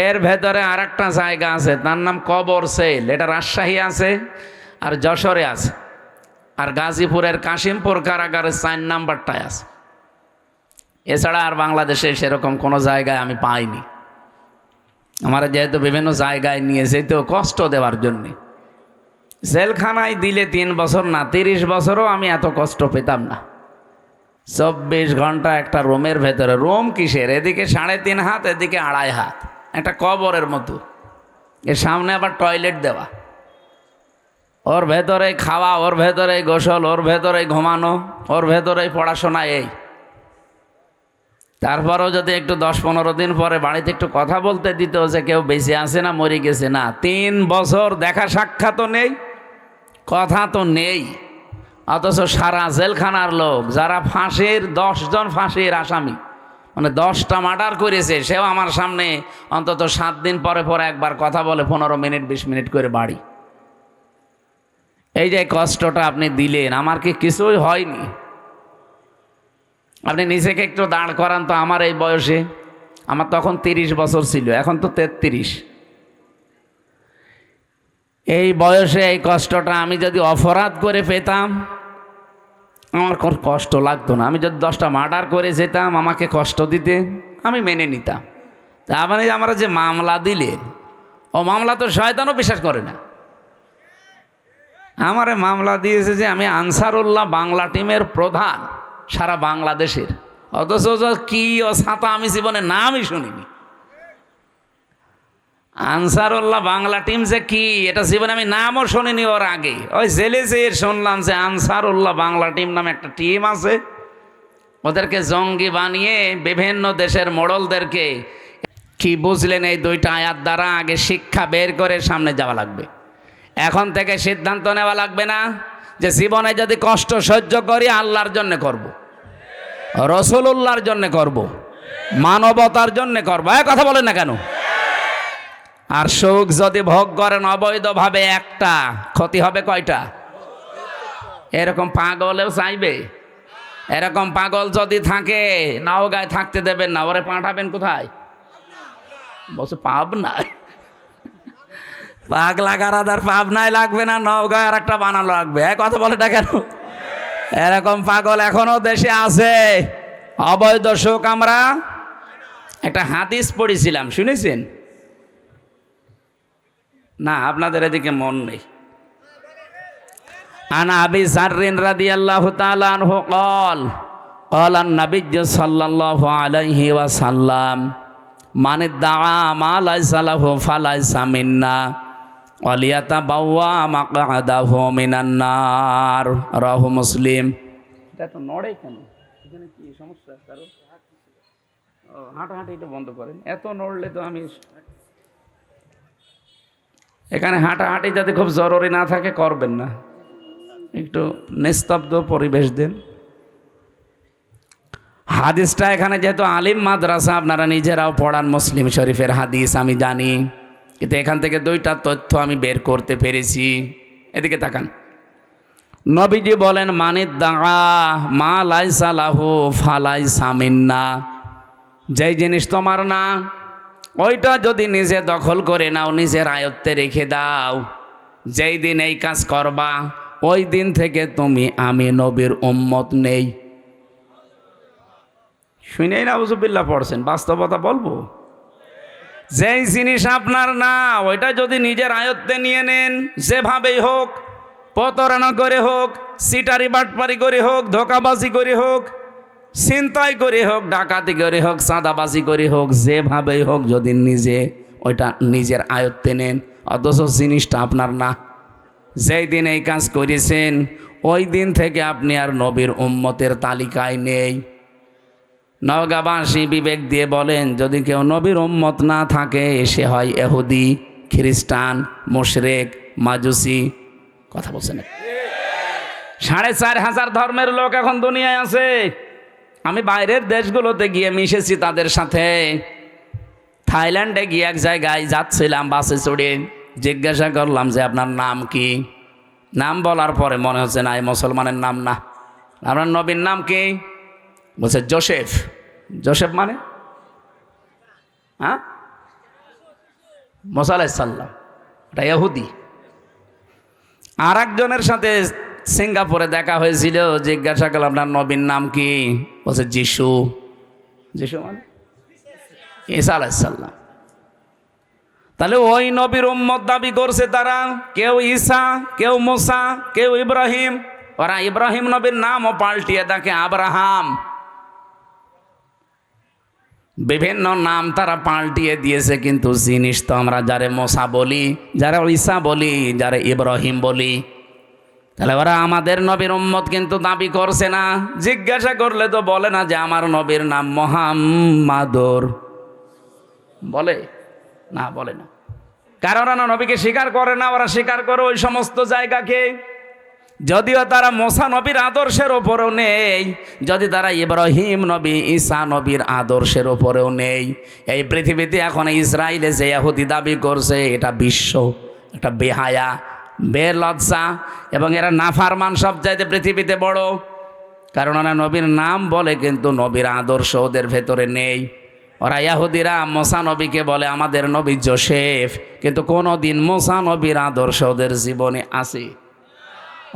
এর ভেতরে আর একটা জায়গা আছে, তার নাম কবর সেল। এটা রাজশাহী আছে, আর যশোরে আছে, আর গাজীপুরের কাশিমপুর কারাগারের ৪ নাম্বারটায় আছে। এছাড়া আর বাংলাদেশে সেরকম কোনো জায়গায় আমি পাইনি। আমার যেহেতু বিভিন্ন জায়গায় নিয়েছে তো কষ্ট দেওয়ার জন্যে। জেলখানায় দিলে ৩ বছর না, ৩০ বছরও আমি এত কষ্ট পেতাম না। ২৪ ঘন্টা একটা রুমের ভেতরে। রুম কিসের? এদিকে ৩.৫ হাত, এদিকে ২.৫ হাত, একটা কবরের মতো। এর সামনে আবার টয়লেট দেওয়া, ওর ভেতরে খাওয়া, ওর ভেতরে গোসল, ওর ভেতরে ঘুমানো, ওর ভেতরে পড়াশোনা। এই তারপরেও যদি একটু ১০-১৫ দিন পরে বাড়িতে একটু কথা বলতে দিত যে কেউ বেঁচে আছে না মরে গেছে, না। ৩ বছর দেখা সাক্ষাৎও নেই, কথা তো নেই। অথচ সারা জেলখানার লোক, যারা ফাঁসির ১০ জন ফাঁসির আসামি, মানে ১০টা মার্ডার করেছে, সেও আমার সামনে অন্তত ৭ দিন পরে পরে একবার কথা বলে, ১৫ মিনিট ২০ মিনিট করে বাড়ি। এই যে কষ্টটা আপনি দিলেন, আমার কি কিছুই হয়নি? আপনি নিজেকে একটু দাঁড় করান তো। আমার এই বয়সে, আমার তখন ৩০ বছর ছিল, এখন তো ৩৩। এই বয়সে এই কষ্টটা আমি যদি অপরাধ করে পেতাম, আমার কষ্ট লাগতো না। আমি যদি 10টা মার্ডার করে যেতাম, আমাকে কষ্ট দিতে, আমি মেনে নিতাম। তা মানে আমরা যে মামলা দিলেন, ও মামলা তো শয়তানও বিশ্বাস করে না। আমারে মামলা দিয়েছে যে আমি আনসারুল্লাহ বাংলা টিমের প্রধান সারা বাংলাদেশের। অথচ কি ও ছাতা আমি জীবনে নামই শুনিনি। আনসারুল্লাহ বাংলা টিম যে কি, এটা জীবনে আমি নামও শুনিনি ওর আগে। ওই জেলে যে শুনলাম যে আনসারুল্লাহ বাংলা টিম নামে একটা টিম আছে, ওদেরকে জঙ্গি বানিয়ে বিভিন্ন দেশের মোড়লদেরকে, কি বুঝলেন এই 2টা আয়াত দ্বারা? আগে শিক্ষা বের করে সামনে যাওয়া লাগবে। এখন থেকে সিদ্ধান্ত নেওয়া লাগবে না যে জীবনে যদি কষ্ট সহ্য করি আল্লাহর জন্য করব, রাসূলুল্লাহর জন্য করব, মানবতার জন্য করব। কথা বলেন না কেন? আর সুখ যদি ভোগ করেন অবৈধভাবে, একটা ক্ষতি হবে কয়টা? এরকম পাগলেও চাইবে। এরকম পাগল যদি থাকে, নওগাঁয় থাকতে দেবেন না, ওরে পাঠাবেন কোথায়? বলছে পাবনায়। পাগলা গারাদার পাবনায় লাগবে না, নওগাঁয় আর একটা বানানো লাগবে। কথা বলে না কেন? এরকম পাগল এখনো দেশে আছে। অবৈধ সুখ। আমরা একটা হাদিস পড়েছিলাম, শুনেছেন না? আপনাদের এদিকে মন নেই। আনা আবি যাররিন রাদিয়াল্লাহু তাআলা আনহু قال قال النبي صلى الله عليه وسلم من ادعى ما ليس له فليس منا وليتبوأ مقعده من النار রাহু মুসলিম। এটা তো নড়ে কেন? এখানে কি সমস্যা? কারণ হাঁটাহাঁটি একটু বন্ধ করেন। এত নড়লে তো আমি, এখানে হাঁটাহাঁটি যাতে খুব জরুরি না থাকে করবেন না, একটু নিস্তব্ধ পরিবেশ দেন। হাদিসটা এখানে যেহেতু আলিম মাদ্রাসা, আপনারা নিজেরাও পড়ান মুসলিম শরীফের হাদিস, আমি জানি। কিন্তু এখান থেকে দুইটা তথ্য আমি বের করতে পেরেছি। এদিকে তাকান। নবীজি বলেন, মানিদ দাআ মা লাইসা লাহু ফালাইসা মিন্না। যেই জিনিস তোমার না, ওইটা যদি নিজে দখল করে নাও, নিজের আয়ত্তে রেখে দাও, যেই দিন এই কাজ করবা ওই দিন থেকে তুমি আমি নবীর উম্মত নেই। শুনেই না উজুবিল্লাহ পড়ছেন, বাস্তবতা বলবো। যেই জিনিস আপনার না, ওইটা যদি নিজের আয়ত্তে নিয়ে নেন, যেভাবেই হোক, প্রতারণা করে হোক, সিটারি বাটপারি করে হোক, ধোকাবাজি করে হোক, ছিনতাই করে হোক, ডাকাতি করে হোক, চাঁদাবাজি করে হোক, যেভাবেই হোক, যদি নিজে ওইটা নিজের আয়ত্তে নেন, অথচ জিনিসটা আপনার না, যেই দিন এই কাজ করেছেন ওই দিন থেকে আপনি আর নবীর উম্মতের তালিকায় নেই। নওগাঁবাসী বিবেক দিয়ে বলেন, যদি কেউ নবীর উম্মত না থাকে, সে হয় ইহুদি, খ্রিস্টান, মুশরিক, মাজুসি। কথা বলছেন? 4,500 ধর্মের লোক এখন দুনিয়ায় আছে। আমি বাইরের দেশগুলোতে গিয়ে মিশেছি তাদের সাথে। থাইল্যান্ডে গিয়ে এক জায়গায় যাচ্ছিলাম বাসে চড়ে, জিজ্ঞাসা করলাম যে আপনার নাম কি? নাম বলার পরে মনে হচ্ছে না, এই মুসলমানের নাম না। আপনার নবীর নাম কি? বলছে জোসেফ। জোসেফ মানে? হ্যাঁ, মুসা আলাইহিস সালাম, এটা ইহুদি। আর একজনের সাথে সিঙ্গাপুরে দেখা হয়েছিল, জিজ্ঞাসা করলাম আপনার নবীর নাম কি? বলছে যিশু। যিশু মানে ঈসা আলাইহিস সালাম। তাহলে ওই নবীর উম্মত দাবি করছে তারা, কেউ ঈসা, কেউ মুসা, কেউ ইব্রাহিম। ওরা ইব্রাহিম নবীর নামও পাল্টিয়ে দেখে আব্রাহাম। বিভিন্ন নাম তারা পাল্টিয়ে দিয়েছে, কিন্তু জিনিস তো আমরা যারে মুসা বলি, যারা ঈসা বলি, যারা ইব্রাহিম বলি। তাহলে ওরা আমাদের নবীর উম্মত কিন্তু দাবি করছে না। জিজ্ঞাসা করলে তো বলে না যে আমার নবীর নাম মুহাম্মাদুর, বলে না, বলে না। কারণ ওরা নবীকে স্বীকার করে না, ওরা স্বীকার করে ওই সমস্ত জায়গাকে। যদিও তারা মুসা নবীর আদর্শের ওপরেও নেই, যদি তারা ইব্রাহিম নবী, ঈসা নবীর আদর্শের ওপরেও নেই। এই পৃথিবীতে এখন ইসরায়েলে যে ইহুদি দাবি করছে, এটা বিশ্ব, এটা বেহায়া, বেলজ্জা, এবং এরা নাফারমান সব চাইতে পৃথিবীতে বড়। কারণ ওরা নবীর নাম বলে, কিন্তু নবীর আদর্শ ওদের ভেতরে নেই। ওরা ইহুদিরা মুসা নবীকে বলে আমাদের নবী জোসেফ, কিন্তু কোনো দিন মুসা নবীর আদর্শ ওদের জীবনে আছে?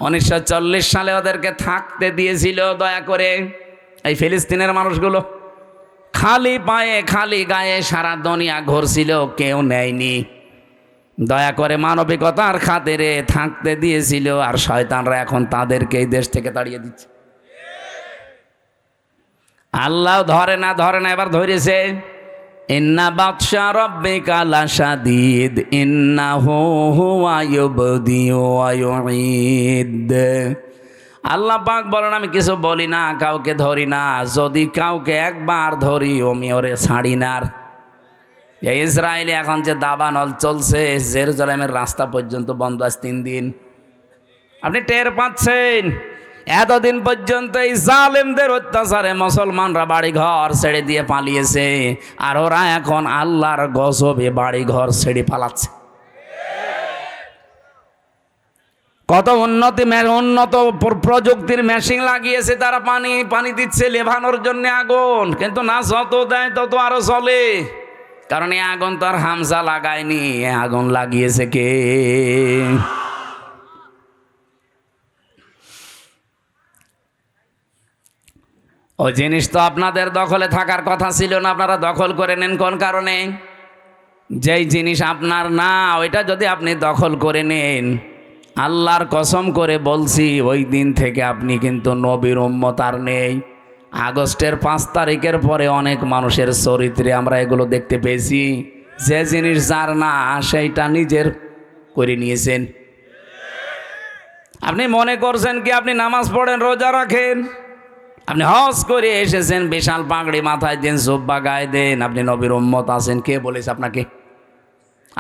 1940 সালে ওদেরকে থাকতে দিয়েছিল দয়া করে এই ফিলিস্তিনের মানুষগুলো। খালি পায়ে খালি গায়ে সারা দুনিয়া ঘুরছিল, কেউ নেয়নি। দয়া করে মানবিকতার খাতিরে থাকতে দিয়েছিল, আর শয়তানরা এখন তাদেরকে এই দেশ থেকে তাড়িয়ে দিচ্ছে। আল্লাহ ধরে না, ধরে না, এবার ধরেছে। ইন্না বাতশা রাব্বিকা লাশাদীদ ইন্নাহু হুয়া ইউবদিউ ওয়া ইউঈদ। আল্লাহ পাক বলেন, আমি কিছু বলি না, কাউকে ধরি না, যদি কাউকে একবার ধরি আমি ওরে ছাড়ি না। এই ইসরায়েলে এখন যে দাবানল চলছে, জেরুজালেমের রাস্তা পর্যন্ত বন্ধ আজ 3 দিন। আপনি টের পাচ্ছেন? এতদিন পর্যন্ত এই জালেমদের অত্যাচারে মুসলমানরা বাড়ি ঘর ছেড়ে দিয়ে পালিয়েছে, আর ওরা এখন আল্লাহর গজবে বাড়ি ঘর ছেড়ে পালাচ্ছে। কত উন্নত প্রযুক্তির মেশিন লাগিয়েছে তারা, পানি দিচ্ছে লেভানোর জন্য আগুন, কিন্তু না যত দেয় তত আরো চলে। কারণ এই আগুন তো আর হামজা লাগায়নি, আগুন লাগিয়েছে কে? ওই জিনিস তো আপনাদের দখলে থাকার কথা ছিল না, আপনারা দখল করে নেন কোন কারণে? যেই জিনিস আপনার না, ওইটা যদি আপনি দখল করে নেন, আল্লাহর কসম করে বলছি, ওই দিন থেকে আপনি কিন্তু নবীর উম্মত আর নেই। আগস্টের 5 তারিখের পরে অনেক মানুষের চরিত্রে আমরা এগুলো দেখতে পেয়েছি। যে জিনিস যার না, সেইটা নিজের করে নিয়েছেন। আপনি মনে করছেন কি আপনি নামাজ পড়েন, রোজা রাখেন, আপনি হজ করে এসেছেন, বিশাল পাগড়ি মাথায় দেন, জুব্বা গায়ে দেন, আপনি নবীর উম্মত আছেন? কে বলেছে আপনাকে?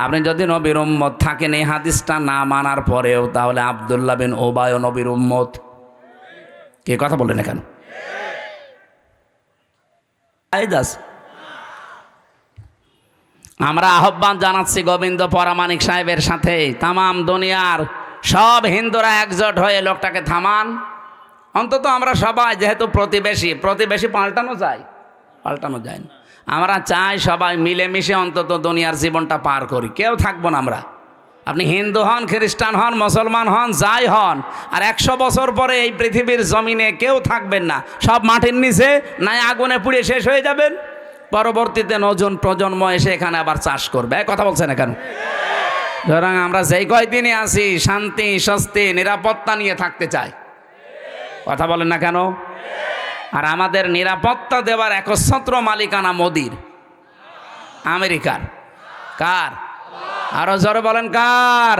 আপনি যদি নবীর উম্মত থাকেন, এই হাদিসটা না মানার পরেও, তাহলে আব্দুল্লাহ বিন উবায় নবীর উম্মত। কে কথা বলেন এখানে? আমরা আহ্বান জানাচ্ছি গোবিন্দ পরামানিক সাহেবের সাথে, তামাম দুনিয়ার সব হিন্দুরা একজোট হয়ে লোকটাকে থামান। অন্তত আমরা সবাই যেহেতু প্রতিবেশী পাল্টানো যায় না। আমরা চাই সবাই মিলেমিশে অন্তত দুনিয়ার জীবনটা পার করি, কেউ থাকবো না আমরা। আপনি হিন্দু হন, খ্রিস্টান হন, মুসলমান হন, যাই হন, আর 100 বছর পরে এই পৃথিবীর জমিনে কেউ থাকবেন না। সব মাটির নিচে নাই আগুনে পুড়ে শেষ হয়ে যাবেন। পরবর্তীতে নতুন প্রজন্ম এসে এখানে আবার চাষ করবে। কথা বলছেন না কেন? সুতরাং আমরা যেই কয়দিনই আছি শান্তি, স্বস্তি, নিরাপত্তা নিয়ে থাকতে চাই। কথা বলেন না কেন? আর আমাদের নিরাপত্তা দেওয়ার একচ্ছত্র মালিকানা মোদির, আমেরিকার। কার? আরো জোরে বলেন কার?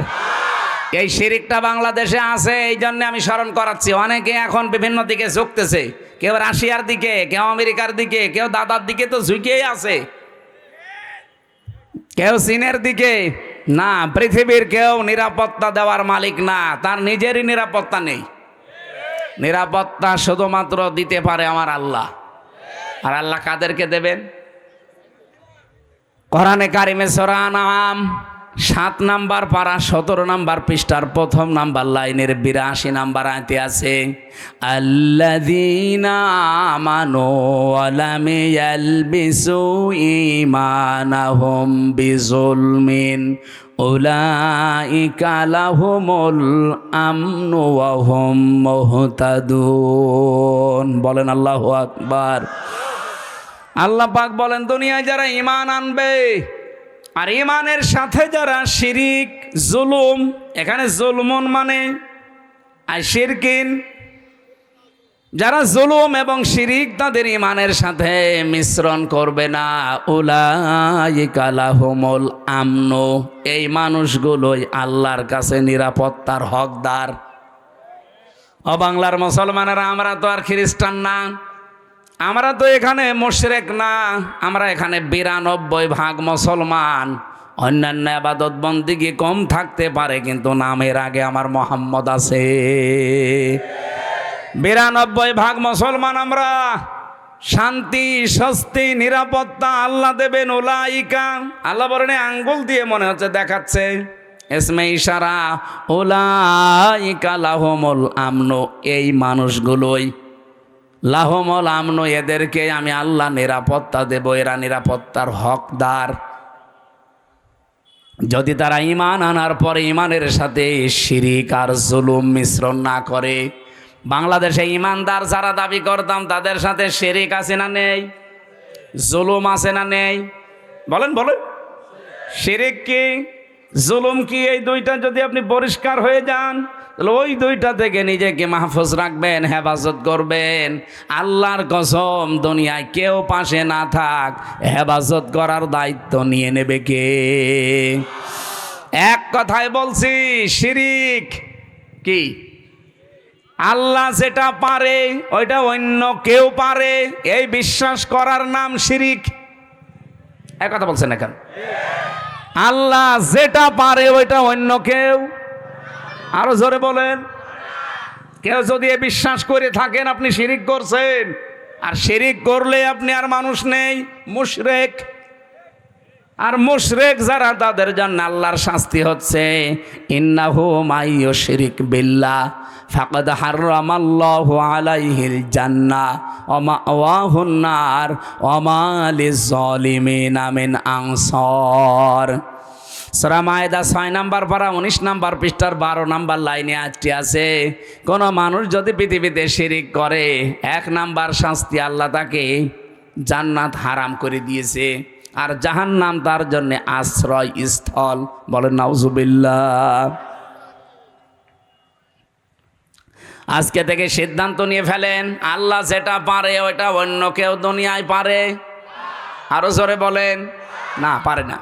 এই শিরিকটা বাংলাদেশে আছে, এই জন্য আমি স্মরণ করাচ্ছি। অনেকে এখন বিভিন্ন দিকে ঝুঁকতেছে, কেউ রাশিয়ার দিকে, কেউ আমেরিকার দিকে, কেউ দাদার দিকে তো ঝুঁকেই আছে, কেউ চীনের দিকে। না, পৃথিবীর কেউ নিরাপত্তা দেওয়ার মালিক না, তার নিজেরই নিরাপত্তা নেই। নিরাপত্তা শুধুমাত্র দিতে পারে আমার আল্লাহ। আর আল্লাহ কাদেরকে দেবেন? কোরআনে কারিমে সূরা আনআম 7 নাম্বার পারা 17 নাম্বার পৃষ্ঠার 1ম নাম্বার লাইনের 82 নাম্বার আয়াতে আছে, আল্লাযীনা আমানু ওয়া লাম ইয়ালবিসু ঈমানাহুম বিযুলমিন উলাইকা লাহুমুল আমনু ওয়া হুম মুহতাদুন। বলেন আল্লাহু আকবার। আল্লাহ পাক বলেন, দুনিয়ায় যারা ঈমান আনবে আর ঈমানের সাথে যারা শিরিক, জুলুম, এখানে জুলমুন মানে আর শিরকিন, যারা জুলুম এবং শিরিক তাদের ঈমানের সাথে মিশ্রণ করবে না, উলাইকা লাহুমুল আমনু, এই মানুষগুলোই আল্লাহর কাছে নিরাপত্তার হকদার। ও বাংলার মুসলমানেরা, আমরা তো আর খ্রিস্টান না, আমরা তো এখানে মুশরিক না, আমরা এখানে 92% মুসলমান। অন্যান্য ইবাদত বন্দেগী কম থাকতে পারে, কিন্তু নামের আগে আমার মোহাম্মদ আছে। 92% মুসলমান আমরা। শান্তি, স্বস্তি, নিরাপত্তা আল্লাহ দেবেন। উলাইকা, আল্লাহ বলেন আঙ্গুল দিয়ে মনে হচ্ছে দেখাচ্ছে, ইসমে ইশারা, উলাইকা লাহুমুল আমনু, এই মানুষগুলোই, লাহুমুল আমনু, এদেরকে আমি আল্লাহ নিরাপত্তা দেব, এরা নিরাপত্তার হকদার। যদি তারা ঈমান আনার পরে ঈমানের সাথে শিরিক আর জুলুম মিশ্রণ না করে। বাংলাদেশে ঈমানদার যারা দাবি করতাম তাদের সাথে শিরিক আছে না নেই? জুলুম আছে না নেই? বলেন বলেন। শিরিক কি, জুলুম কি, এই দুইটা যদি আপনি পরিষ্কার হয়ে যান, তাহলে ওই দুইটা থেকে নিজেকে মাহফুজ রাখবেন, হেফাজত করবেন। আল্লাহর কসম, দুনিয়ায় কেউ পাশে না থাক, হেফাজত করার দায়িত্ব নিয়ে নেবে কে? এক কথায় বলছি, শিরিক কি? আল্লাহ যেটা পারে ওইটা অন্য কেউ পারে, এই বিশ্বাস করার নাম শিরিক। এক কথা বলছেন এখন, আল্লাহ যেটা পারে ওইটা অন্য কেউ, আরো জোরে বলেন, কেউ যদি এ বিশ্বাস করে থাকেন আপনি শিরিক করছেন। আর শিরিক করলে আপনি আর মানুষ নেই, মুশরিক। আর মুশরিক যারা, তাদের জন্য আল্লাহর শাস্তি হচ্ছে, ইন্নাহু মাইয়ুশরিক বিল্লাহ ফাকাদ হারামাল্লাহু আলাইহিল জান্নাহ ওয়া মাওয়াহুন নার ওয়া মা লিয-যালিমিনা মিন আনসার। সূরা মায়েদা 6 নাম্বার পারা 19 নাম্বার পৃষ্ঠার 12 নাম্বার লাইনে আয়াতটি আছে, কোন মানুষ যদি পৃথিবীতে শিরিক করে, 1 নাম্বার শাস্তি, আল্লাহ তাকে জান্নাত হারাম করে দিয়েছে, আর জাহান্নাম তার জন্য আশ্রয় স্থল। বলেন নাউজুবিল্লাহ। আজকে থেকে সিদ্ধান্ত নিয়ে ফেলেন, আল্লাহ যেটা পারে ওইটা অন্য কেউ দুনিয়ায় পারে? আরো জোরে বলেন, না পারে না।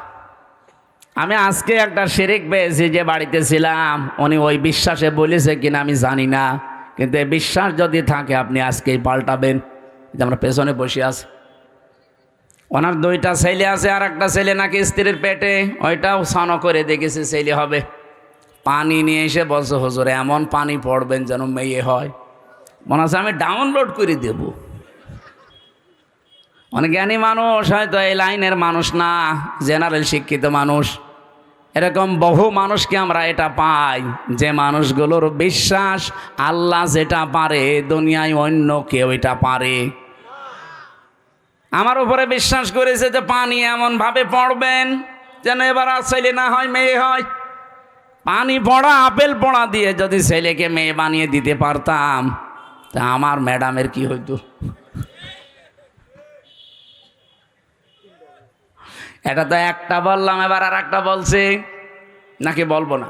আমি আজকে একটা শিরিক পেয়েছি, যে বাড়িতে ছিলাম, উনি ওই বিশ্বাসে বলেছে কিনা আমি জানি না, কিন্তু এই বিশ্বাস যদি থাকে আপনি আজকেই পাল্টাবেন। যে আমরা পেছনে বসে আছি, ওনার 2টা ছেলে আছে, আর একটা ছেলে নাকি স্ত্রীর পেটে, ওইটাও সানো করে দেখেছে ছেলে হবে। পানি নিয়ে এসে বলছে, হুজুর এমন পানি পড়বেন যেন মেয়ে হয়। মনে হচ্ছে আমি ডাউনলোড করে দেব। অনেক জ্ঞানী মানুষ, হয়তো এই লাইনের মানুষ না, জেনারেল শিক্ষিত মানুষ, এরকম বহু মানুষকে আমরা এটা পাই যে মানুষগুলোর বিশ্বাস আল্লাহ যেটা পারে দুনিয়ায় অন্য কেউ এটা পারে। আমার উপরে বিশ্বাস করেছে যে পানি এমন ভাবে পড়বেন যেন এবার আর ছেলে না হয় মেয়ে হয়। পানি পড়া আপেল পড়া দিয়ে যদি ছেলেকে মেয়ে বানিয়ে দিতে পারতাম তা আমার ম্যাডামের কি হইতো। এটা তো একটা বললাম, এবার আর একটা বলছি, নাকি বলবো না?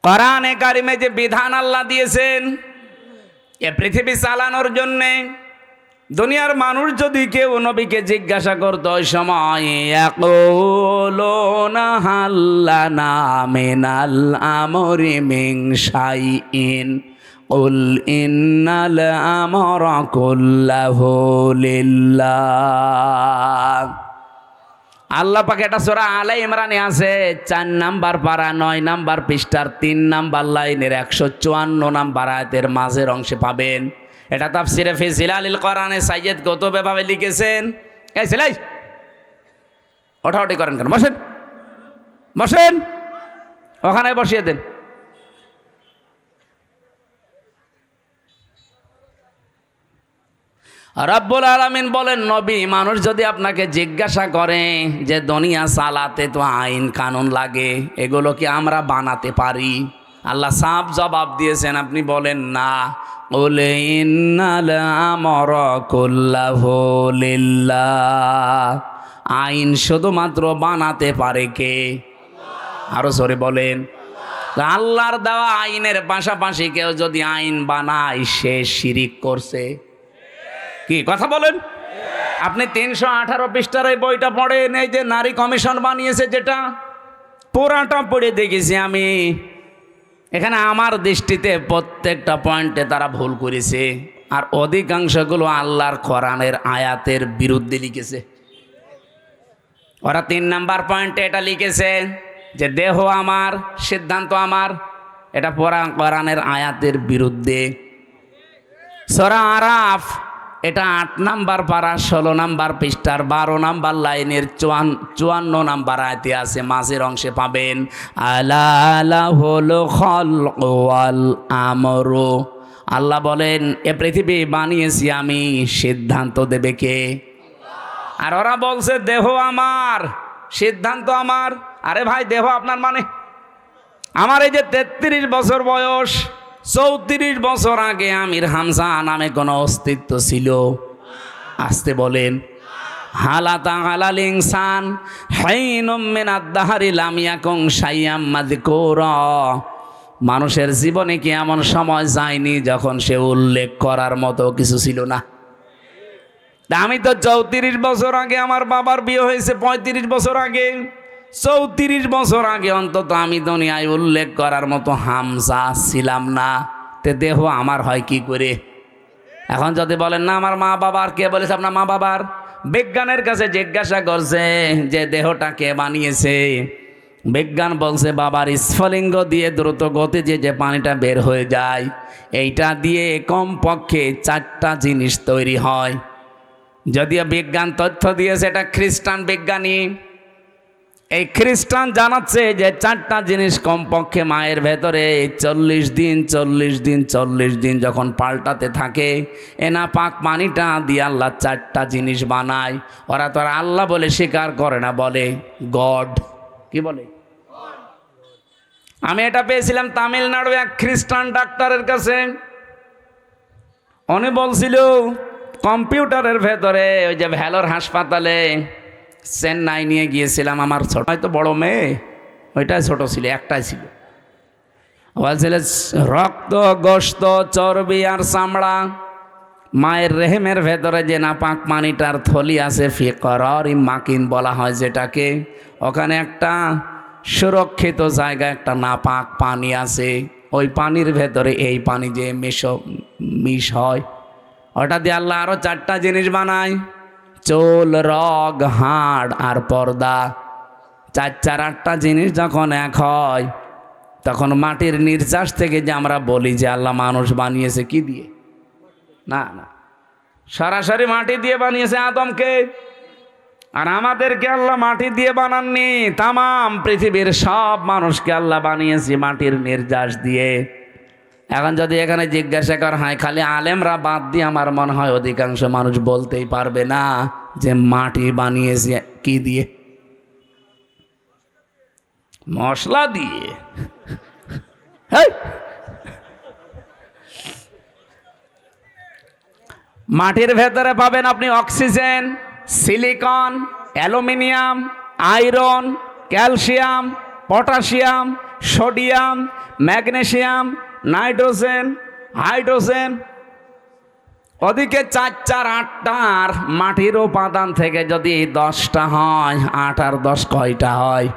কোরআনে কারিমে যে বিধান আল্লাহ দিয়েছেন এ পৃথিবী চালানোর জন্যে, দুনিয়ার মানুষ যদি কেউ নবীকে জিজ্ঞাসা করত ওই সময়, ইয়াকুলুনা হাল্লানা মিনাল আমরি মিন শাইইন কুল ইন্নাল আমরা কুল্লাহু লিল্লাহ। আল্লাহ পাক এটা সূরা আলে ইমরানে আছে, 4 নাম্বার পারা 9 নাম্বার পৃষ্ঠার 3 নাম্বার লাইনের 154 নাম্বার আয়াতের মাঝের অংশে পাবেন। এটা তাফসিরে ফি জিলালিল কোরআনে সাইয়্যিদ কুতুব এভাবে লিখেছেন। এই ছেলে ওঠাউঠি করেন কেন? বসেন বসেন, ওখানে বসিয়ে দেন। রব্বুল আলামিন বলেন, নবী মানুষ যদি আপনাকে জিজ্ঞাসা করে যে দুনিয়া চালাতে তো আইন কানুন লাগে, এগুলো কি আমরা বানাতে পারি? আল্লাহ সাফ জবাব দিয়েছেন, আপনি বলেন না। কুল ইন্নাল আমরা কুল্লাহু লিল্লাহ। আইন শুধুমাত্র বানাতে পারে কে? আরো জোরে বলেন। আল্লাহর দেওয়া আইনের পাশাপাশি কেউ যদি আইন বানায় সে শিরিক করছে। কি কথা বলেন? আপনি 318 পৃষ্ঠার এই বইটা পড়েন, এই যে নারী কমিশন বানিয়েছে যেটা, পুরাটা পড়ে দেখেছি আমি। এখানে আমার দৃষ্টিতে প্রত্যেকটা পয়েন্টে তারা ভুল করেছে, আর অধিকাংশগুলো আল্লাহর কোরআনের আয়াতের বিরুদ্ধে লিখেছে। ওরা 3 নাম্বার পয়েন্টে এটা লিখেছে যে দেহ আমার, সিদ্ধান্ত আমার, এটা কোরআনের আয়াতের বিরুদ্ধে। সূরা আরাফ এটা 8 নাম্বার পারা 16 নাম্বার পৃষ্ঠার 12 নাম্বার লাইনের 54 নাম্বার আয়াতে আছে, মাঝের অংশে পাবেন আলা লাহুল খালকু ওয়াল আমরু। আল্লাহ বলেন এ পৃথিবী বানিয়েছি আমি, সিদ্ধান্ত দেবে কে? আর ওরা বলছে দেহ আমার, সিদ্ধান্ত আমার। আরে ভাই, দেহ আপনার মানে? আমার এই যে 33 বছর বয়স, 34 বছর আগে আমির হামজা নামে কোনো অস্তিত্ব ছিল? আসতে বলেন। হালাতা হালাল ইনসান হাইনুম মিনাদ দাহরি লাম ইয়াকুন শাইয়াম মাযকুরা। মানুষের জীবনে কি এমন সময় যায়নি যখন সে উল্লেখ করার মতো কিছু ছিল না? আমি তো 34 বছর আগে আমার বাবার বিয়ে হয়েছে, 35 বছর আগে, 34 বছর আগে অন্তত আমি দুনিয়ায় উল্লেখ করার মতো হামজা ছিলাম না। তে দেহ আমার হয় কি করে? এখন যদি বলেন না আমার মা বাবার, কে বলেছে আপনার মা বাবার? বিজ্ঞানের কাছে জিজ্ঞাসা করছে যে দেহটা কে বানিয়েছে? বিজ্ঞান বলছে বাবার স্ফলিঙ্গ দিয়ে দ্রুত গতিতে যে পানিটা বের হয়ে যায়, এইটা দিয়ে কমপক্ষে 4টা জিনিস তৈরি হয়। যদিও বিজ্ঞান তথ্য দিয়েছে, এটা খ্রিস্টান বিজ্ঞানী, এই খ্রিস্টান জানাচ্ছে যে 4টা জিনিস কমপক্ষে মায়ের ভেতরে 40 দিন যখন পাল্টাতে থাকে, এনা পাক পানিটা দিয়ে আল্লাহ 4টা জিনিস বানায়। ওরা তো আর আল্লাহ বলে স্বীকার করে না, বলে গড। কি বলে? আমি এটা পেয়েছিলাম তামিলনাড়ু এক খ্রিস্টান ডাক্তারের কাছে। উনি বলছিল কম্পিউটারের ভেতরে, ওই যে ভ্যালোর হাসপাতালে চেন্নাই নিয়ে গিয়েছিলাম, আমার ছোট, হয়তো বড় মেয়ে, ওইটাই ছোট ছিল, একটাই ছিল। বলছিল রক্ত, গোশত, চর্বি আর চামড়া, মায়ের রেহেমের ভেতরে যে নাপাক পানিটার থলি আছে, ফিকরারি মাকিন বলা হয় যেটাকে, ওখানে একটা সুরক্ষিত জায়গা, একটা নাপাক পানি আছে। ওই পানির ভেতরে এই পানি যে মিশ হয়, ওটা দিয়ে আল্লাহ আরো 4টা জিনিস বানায়, চুল, রগ, হাড় আর পর্দা। 8টা জিনিস যখন এক হয়, তখন মাটির নির্যাস থেকে যে আমরা বলি যে আল্লাহ মানুষ বানিয়েছে কি দিয়ে? না না, সরাসরি মাটি দিয়ে বানিয়েছে আদমকে, আর আমাদেরকে আল্লাহ মাটি দিয়ে বানাননি, তামাম পৃথিবীর সব মানুষকে আল্লাহ বানিয়েছে মাটির নির্যাস দিয়ে। এখন যদি এখানে জিজ্ঞাসা করা হয় খালি আলেমরা বাদ দিয়ে, আমার মনে হয় অধিকাংশ মানুষ বলতেই পারবে না যে মাটি বানিয়েছে কি দিয়ে, মশলা দিয়ে। মাটির ভেতরে পাবেন আপনি oxygen, silicon, aluminium, iron, calcium, potassium, sodium, magnesium, nitrogen, hydrogen. ওদিকে 4 4 8টার মাটির উপাদান থেকে যদি 10টা হয়, 8 আর 10 কয়টা হয়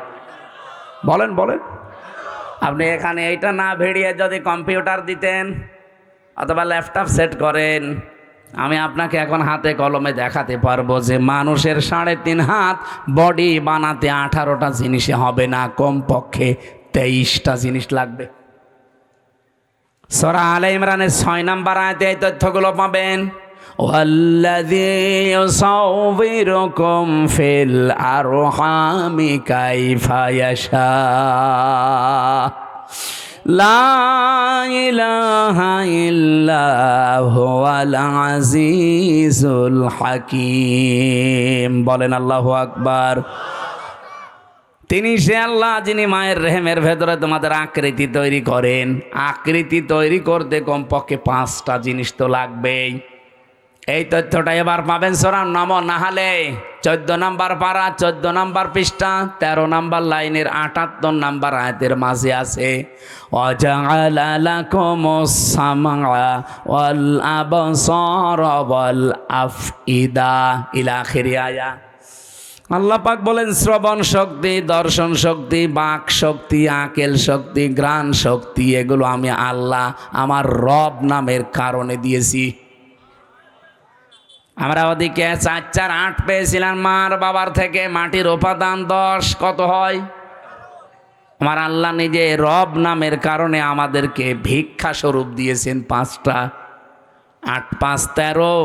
বলেন বলেন? আপনি এখানে এইটা না ভিড়িয়ে যদি কম্পিউটার দিতেন অথবা ল্যাপটপ সেট করেন, আমি আপনাকে এখন হাতে কলমে দেখাতে পারবো যে মানুষের 3.5 হাত বডি বানাতে 18টা জিনিসে হবে না, কমপক্ষে 23টা জিনিস লাগবে। সূরা আলে ইমরানের 6 নম্বর আয়াতে এই তথ্যগুলো পাবেন। ওয়াল্লাযী ইউসাউবিরুকুম ফিল আরহামি কাইফা ইয়াশা লা ইলাহা ইল্লা হুয়াল আজিজুল হাকীম। বলেন আল্লাহু আকবার। তিনি সে আল্লাহ যিনি মায়ের রেহেমের ভেতরে তোমাদের আকৃতি তৈরি করেন। আকৃতি তৈরি করতে কমপক্ষে 5টা জিনিস তো লাগবেই। এই তথ্যটা এবার পাবেন সূরা নাহলে 14 নম্বর পারা, 14 নম্বর পৃষ্ঠা, 13 নম্বর লাইনের 78 নম্বর আয়াতের মাঝে আছে। ওয়াজআলা লাকুমুস সামআ ওয়াল আবসারা ওয়াল আফইদা ইলা আখিরি আয়া। আল্লাহ পাক বলেন শ্রবণ শক্তি, দর্শন শক্তি, বাক শক্তি, আকেল শক্তি, ঘ্রাণ শক্তি, এগুলো আমি আল্লাহ আমার রব নামের কারণে দিয়েছি। আমরা ওদিকে 4 4 8 পেয়েছিলাম মার বাবার থেকে, মাটির উপাদান 10, কত হয়? আমার আল্লাহ নিজে রব নামের কারণে আমাদেরকে ভিক্ষা স্বরূপ দিয়েছেন 5টা। 8 5 13,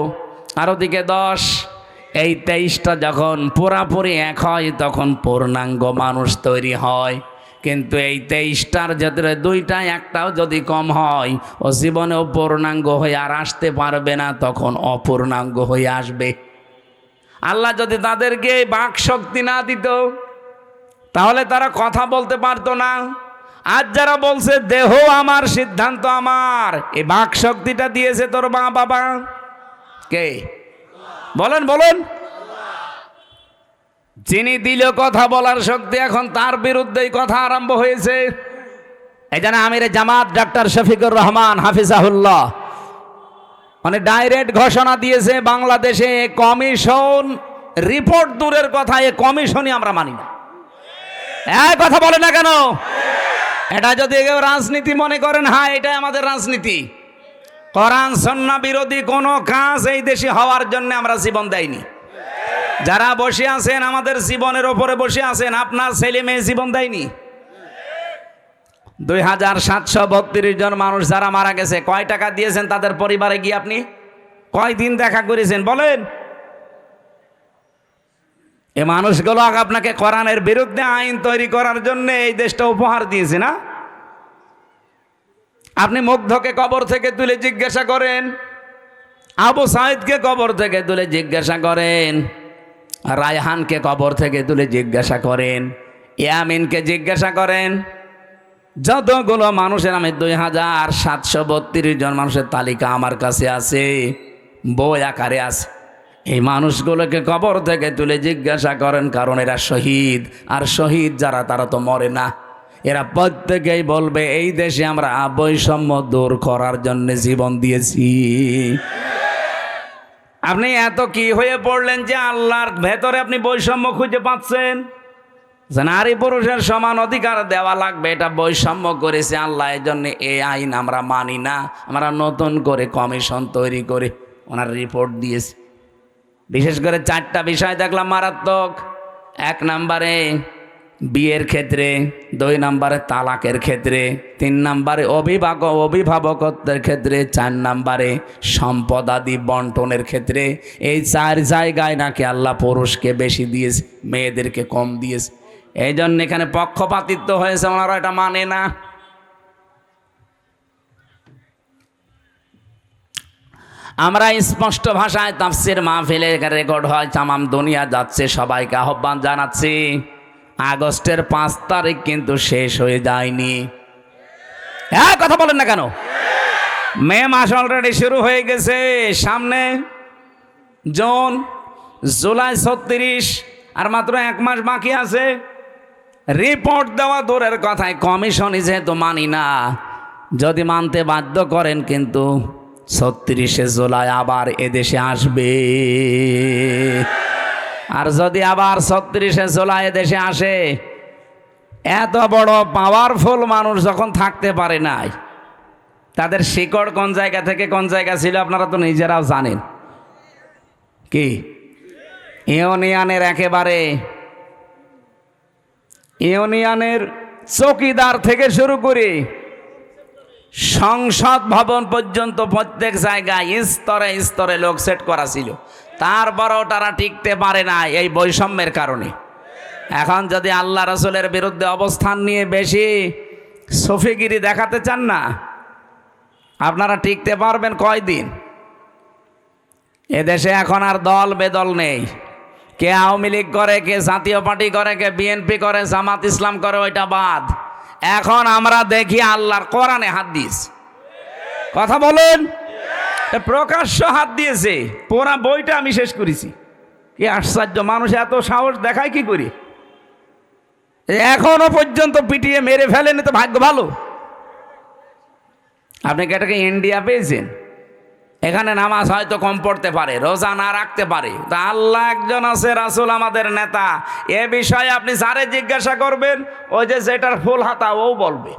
আর ওদিকে 10, এই 23টা যখন পুরাপুরি এক হয় তখন পূর্ণাঙ্গ মানুষ তৈরি হয়। কিন্তু এই 23টার ভেতরে 2টা 1টাও যদি কম হয়, ও জীবনেও পূর্ণাঙ্গ হয়ে আর আসতে পারবে না, তখন অপূর্ণাঙ্গ হয়ে আসবে। আল্লাহ যদি তাদেরকে বাক শক্তি না দিত তাহলে তারা কথা বলতে পারতো না। আজ যারা বলছে দেহ আমার, সিদ্ধান্ত আমার, এই বাক শক্তিটা দিয়েছে তোর মা বাবা কে? বলেন বলেন। যিনি দিল কথা বলার শক্তি, এখন তার বিরুদ্ধেই কথা আরম্ভ হয়েছে। এই জন্য আমির জামাত ডাক্তার শফিকুর রহমান হাফিজাহুল্লাহ মানে ডাইরেক্ট ঘোষণা দিয়েছে, বাংলাদেশে কমিশন রিপোর্ট দূরের কথা, এ কমিশনই আমরা মানি না। এই কথা বলে না কেন? এটা যদি কেউ রাজনীতি মনে করেন, হ্যাঁ এটাই আমাদের রাজনীতি। কোরআন সুন্নাহ বিরোধী কোনো কাজ এই দেশে হওয়ার জন্য আমরা জীবন দেয়নি। যারা বসে আছেন আমাদের জীবনের ওপরে বসে আছেন, আপনার ছেলে মেয়ে জীবন দেয়নি। 2732 জন মানুষ যারা মারা গেছে, কয় টাকা দিয়েছেন তাদের পরিবারে গিয়ে? আপনি কয়দিন দেখা করেছেন বলেন? এ মানুষগুলো আপনাকে কোরআনের বিরুদ্ধে আইন তৈরি করার জন্য এই দেশটা উপহার দিয়েছে না? আপনি মুগ্ধকে কবর থেকে তুলে জিজ্ঞাসা করেন, আবু সাইদকে কবর থেকে তুলে জিজ্ঞাসা করেন, রায়হানকে কবর থেকে তুলে জিজ্ঞাসা করেন, ইয়ামিনকে জিজ্ঞাসা করেন, যতগুলো মানুষের, আমি 2732 জন মানুষের তালিকা আমার কাছে আছে, বই আকারে আছে। এই মানুষগুলোকে কবর থেকে তুলে জিজ্ঞাসা করেন, কারণ এরা শহীদ, আর শহীদ যারা তারা তো মরে না। এরা প্রত্যেকেই বলবে এই দেশে আমরা বৈষম্য দূর করার জন্য জীবন দিয়েছি। আপনি এত কি হয়ে পড়লেন যে আল্লাহর ভেতরে আপনি বৈষম্য খুঁজে পাচ্ছেন? যে নারী পুরুষের সমান অধিকার দেওয়া লাগবে, এটা বৈষম্য করেছে আল্লাহ, এই জন্য এই আইন আমরা মানি না। আমরা নতুন করে কমিশন তৈরি করে ওনার রিপোর্ট দিয়েছি। বিশেষ করে 4টা বিষয় দেখলাম মারাত্মক। 1 নম্বরে বিয়ের ক্ষেত্রে, 2 নম্বরে তালাকের ক্ষেত্রে, 3 নম্বরে অভিভাবকত্বের ক্ষেত্রে, 4 নম্বরে সম্পদাদি বন্টনের ক্ষেত্রে। এই 4 জায়গায় নাকি আল্লাহ পুরুষকে বেশি দিয়েছে, মেয়েদেরকে কম দিয়েছে। এই জন্য এখানে পক্ষপাতিত্ব হয়েছে, ওনারা এটা মানে না। আমরা স্পষ্ট ভাষায় তাফসীর মাহফিলে রেকর্ড হয়, তামাম দুনিয়া যাচ্ছে, সবাইকে আহ্বান জানাচ্ছি, আগস্টের 5 তারিখ কিন্তু শেষ হয়ে যায়নি। হ্যাঁ, কথা বলেন না কেন? মে মাস অলরেডি শুরু হয়ে গেছে, সামনে জুন, জুলাই 36, আর মাত্র 1 মাস বাকি আছে। রিপোর্ট দেওয়া দূরের কথায়, কমিশনই যেহেতু মানি না, যদি মানতে বাধ্য করেন কিন্তু 36শে জুলাই আবার এদেশে আসবে। আর যদি আবার 36শে জুলাই এদেশে আসে, এত বড় পাওয়ারফুল মানুষ যখন থাকতে পারে নাই, তাদের শিকড় কোন জায়গা থেকে কোন জায়গা ছিল আপনারা তো নিজেরাও জানেন। কি ইউনিয়নের একেবারে ইউনিয়নের চৌকিদার থেকে শুরু করে সংসদ ভবন পর্যন্ত প্রত্যেক জায়গায় স্তরে স্তরে লোক সেট করা ছিল, তারপরেও তারা টিকতে পারে না এই বৈষম্যের কারণে। এখন যদি আল্লাহ রাসূলের বিরুদ্ধে অবস্থান নিয়ে বেশি সফিগিরি দেখাতে চান না, আপনারা টিকতে পারবেন কয়দিন? এদেশে এখন আর দল বেদল নেই, কে আওয়ামী লীগ করে, কে জাতীয় পার্টি করে, কে বিএনপি করে, জামাত ইসলাম করে, ওইটা বাদ। এখন আমরা দেখি আল্লাহর কোরআনে হাত দিয়েছে। কথা বলেন, প্রকাশ্য হাত দিয়েছে। পুরা বইটা আমি শেষ করেছি। কি আশ্চর্য, মানুষ এত সাহস দেখায় কি করে? এখনো পর্যন্ত পিটিয়ে মেরে ফেলেনি, তো ভাগ্য ভালো। আপনি কি এটাকে ইন্ডিয়া পেয়েছেন? এখানে নামাজ হয়তো কম পড়তে পারে, রোজা না রাখতে পারে, তা আল্লাহ একজন আছে, রাসূল আমাদের নেতা। এ বিষয়ে আপনি যারে জিজ্ঞাসা করবেন, ওই যে যেটার ফুল হাতা ও বলবে।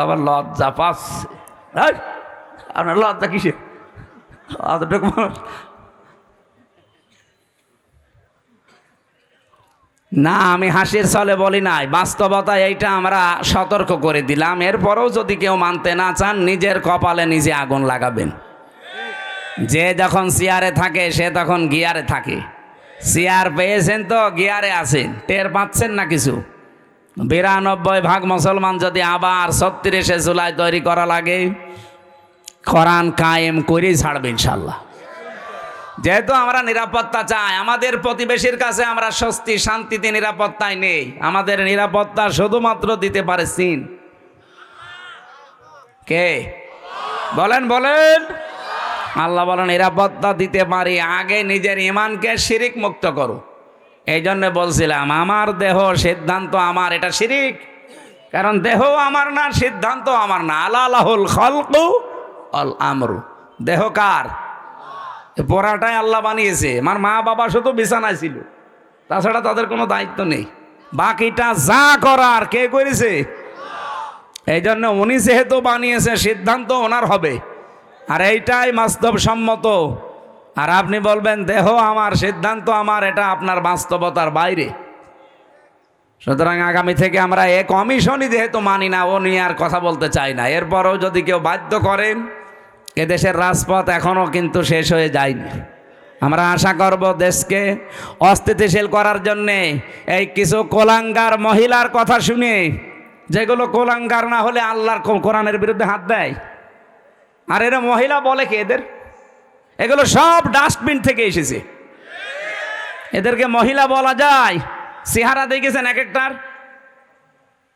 আবার লজ্জা পাচ্ছে। আপনার লজ্জা কিসে? অতটুকু না, আমি হাসির ছলে বলি নাই, বাস্তবতা এইটা আমরা সতর্ক করে দিলাম। এরপরেও যদি কেউ মানতে না চান, নিজের কপালে নিজে আগুন লাগাবেন। যে যখন চেয়ারে থাকে সে তখন গিয়ারে থাকে। চেয়ার পেয়েছেন তো গিয়ারে আছেন, টের পাচ্ছেন না কিছু। 92% মুসলমান যদি আবার 36শে জুলাই তৈরি করা লাগে, কোরআন কায়েম করেই ছাড়বে ইনশাল্লাহ। যেহেতু আমরা নিরাপত্তা চাই, আমাদের প্রতিবেশীর কাছে আমরা স্বস্তি শান্তিতে নিরাপত্তায় নেই। আমাদের নিরাপত্তা শুধুমাত্র দিতে পারে চীন। কে বলেন? বলেন। আল্লাহ বলেন নিরাপত্তা দিতে পারি, আগে নিজের ঈমানকে শিরিক মুক্ত করো। এই জন্য বলছিলাম, আমার দেহ সিদ্ধান্ত আমার, এটা শিরিক। কারণ দেহ আমার না, সিদ্ধান্ত আমার না। আলাহুল খালকু আল আমরু। দেহ কার? পড়াটাই আল্লাহ বানিয়েছে। আমার মা বাবা শুধু বিছানায় ছিল, তাছাড়া তাদের কোনো দায়িত্ব নেই। বাকিটা যা করার কে করেছে? এই জন্য উনি যেহেতু বানিয়েছে, সিদ্ধান্ত ওনার হবে, আর এইটাই বাস্তবসম্মত। আর আপনি বলবেন দেহ আমার, সিদ্ধান্ত আমার, এটা আপনার বাস্তবতার বাইরে। সুতরাং আগামী থেকে আমরা এ কমিশনই যেহেতু মানি না, ও নিয়ে আর কথা বলতে চাই না। এরপরও যদি কেউ বাধ্য করেন, এদেশের রাজপথ এখনও কিন্তু শেষ হয়ে যায়নি। আমরা আশা করব দেশকে অস্থিতিশীল করার জন্যে এই কিছু কোলাঙ্গার মহিলার কথা শুনে, যেগুলো কোলাঙ্গার না হলে আল্লাহর কোরআনের বিরুদ্ধে হাত দেয়। আর এরা মহিলা বলে কি এদের? এগুলো সব ডাস্টবিন থেকে এসেছে। এদেরকে মহিলা বলা যায়? চেহারা দেখেছেন এক একটার?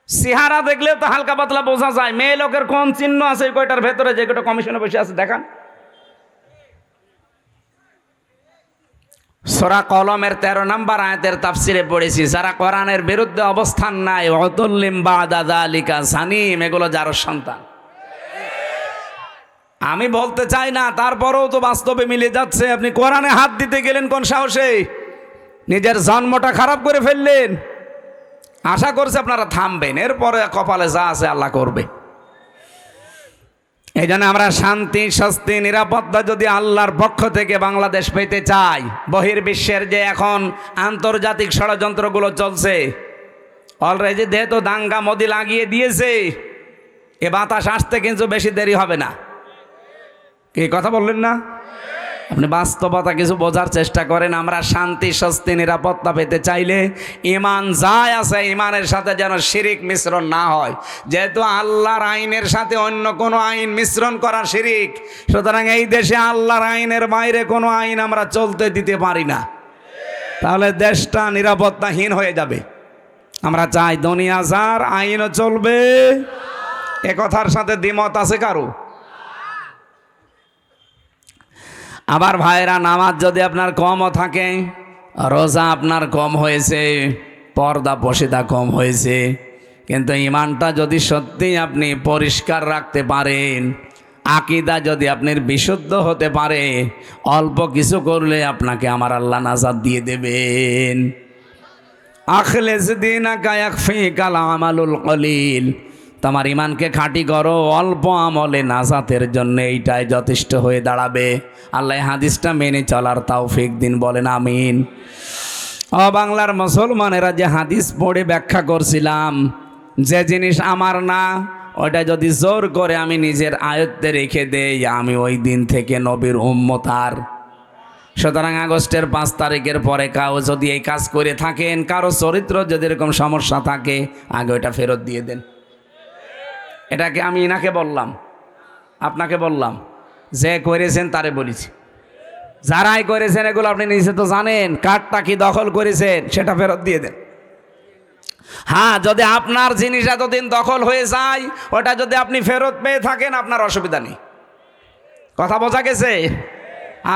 চেহারা দেখলেও তো হালকা পাতলা বোঝা যায় মেয়ে লোকের কোন চিহ্ন আছে কয়টার ভেতরে, যে কয়টা কমিশনে বসে আছে দেখান। সূরা কলমের 13 নম্বর আয়াতের তাফসিরে পড়েছি, যারা কোরআনের বিরুদ্ধে অবস্থান নাই, ওয়াতুল্লিম বাদা যালিকা জানিম, এগুলো যার সন্তান। আমি বলতে চাই না, তারপরেও তো বাস্তবে মিলে যাচ্ছে। আপনি কোরআনে হাত দিতে গেলেন কোন সাহসে? নিজের জন্মটা খারাপ করে ফেললেন। আশা করছি আপনারা থামবেন, এরপরে কপালে যা আছে আল্লাহ করবে। এই জন্য আমরা শান্তি, স্বস্তি, নিরাপত্তা যদি আল্লাহর পক্ষ থেকে বাংলাদেশ পেতে চাই, বহির্বিশ্বের যে এখন আন্তর্জাতিক ষড়যন্ত্রগুলো চলছে, অলরেডি যেহেতু দাঙ্গা মোদি লাগিয়ে দিয়েছে, এ বাতাস আসতে কিন্তু বেশি দেরি হবে না। কি কথা বললেন না? আপনি বাস্তবতা কিছু বোঝার চেষ্টা করেন। আমরা শান্তি, স্বস্তি, নিরাপত্তা পেতে চাইলে ইমান যাই আছে, ইমানের সাথে যেন শিরিক মিশ্রণ না হয়। যেহেতু আল্লাহর আইনের সাথে অন্য কোনো আইন মিশ্রণ করা শিরিক, সুতরাং এই দেশে আল্লাহর আইনের বাইরে কোনো আইন আমরা চলতে দিতে পারি না, তাহলে দেশটা নিরাপত্তাহীন হয়ে যাবে। আমরা চাই দুনিয়া যার, আইনও চলবে। এ কথার সাথে দ্বিমত আছে কারো? আবার ভাইরা, নামাজ যদি আপনার কমও থাকে, রোজা আপনার কম হয়েছে, পর্দা পশিদা কম হয়েছে, কিন্তু ইমানটা যদি সত্যিই আপনি পরিষ্কার রাখতে পারেন, আকীদা যদি আপনার বিশুদ্ধ হতে পারে, অল্প কিছু করলে আপনাকে আমার আল্লাহ নাজাত দিয়ে দেবেন। আখলিস দীনাকা ইয়াকফিকাল আমালুল কলিল। তোমার ইমানকে খাঁটি করো, অল্প আমলে নাজাতের জন্য এইটাই যথেষ্ট হয়ে দাঁড়াবে। আল্লাহ হাদিসটা মেনে চলার তৌফিক দিন, বলেন আমিন। ও বাংলার মুসলমানেরা, যে হাদিস পড়ে ব্যাখ্যা করছিলাম, যে জিনিস আমার না, ওটা যদি জোর করে আমি নিজের আয়ত্তে রেখে দেই, আমি ওই দিন থেকে নবীর উম্মত আর। সুতরাং আগস্টের 5 তারিখের পরে কাউ যদি এই কাজ করে থাকেন, কারো চরিত্র যদি এরকম সমস্যা থাকে, আগে ওটা ফেরত দিয়ে দেন। এটাকে আমি ইনাকে বললাম, আপনাকে বললাম, যে করেছেন তারে বলেছি। যারাই করেছেন এগুলো আপনি নিজে তো জানেন, কার্ডটা কি দখল করেছেন সেটা ফেরত দিয়ে দেন। হ্যাঁ, যদি আপনার জিনিস এতদিন দখল হয়ে যায়, ওটা যদি আপনি ফেরত পেয়ে থাকেন, আপনার অসুবিধা নেই। কথা বোঝা গেছে?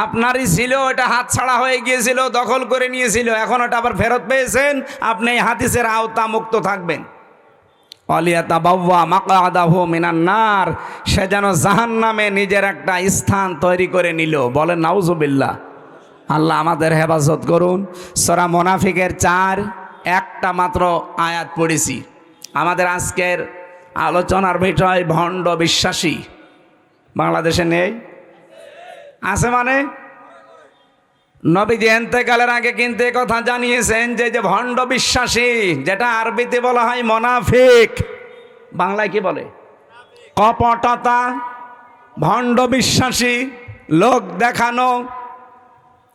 আপনারই ছিল, ওটা হাতছাড়া হয়ে গিয়েছিল, দখল করে নিয়েছিল, এখন ওটা আবার ফেরত পেয়েছেন, আপনি এই হাদিসের আওতা মুক্ত থাকবেন। ওয়ালিয়াতাবাওয়া মাকআদাহু মিনান নার, সে যেন জাহান্নামে নিজের একটা স্থান তৈরি করে নিল। বলেন নাউজুবিল্লাহ। আল্লাহ আমাদের হেফাজত করুন। সূরা মুনাফিকের 4 একটা মাত্র আয়াত পড়েছি। আমাদের আজকের আলোচনার বিষয় ভণ্ড বিশ্বাসী। বাংলাদেশে নেই? আছে মানে? নবীজি ইন্তেকালের আগে কিন্তু এই কথা জানিয়েছেন যে ভণ্ড বিশ্বাসী, যেটা আরবিতে বলা হয় মুনাফিক, বাংলায় কি বলে? কপটতা, ভণ্ড বিশ্বাসী, লোক দেখানো।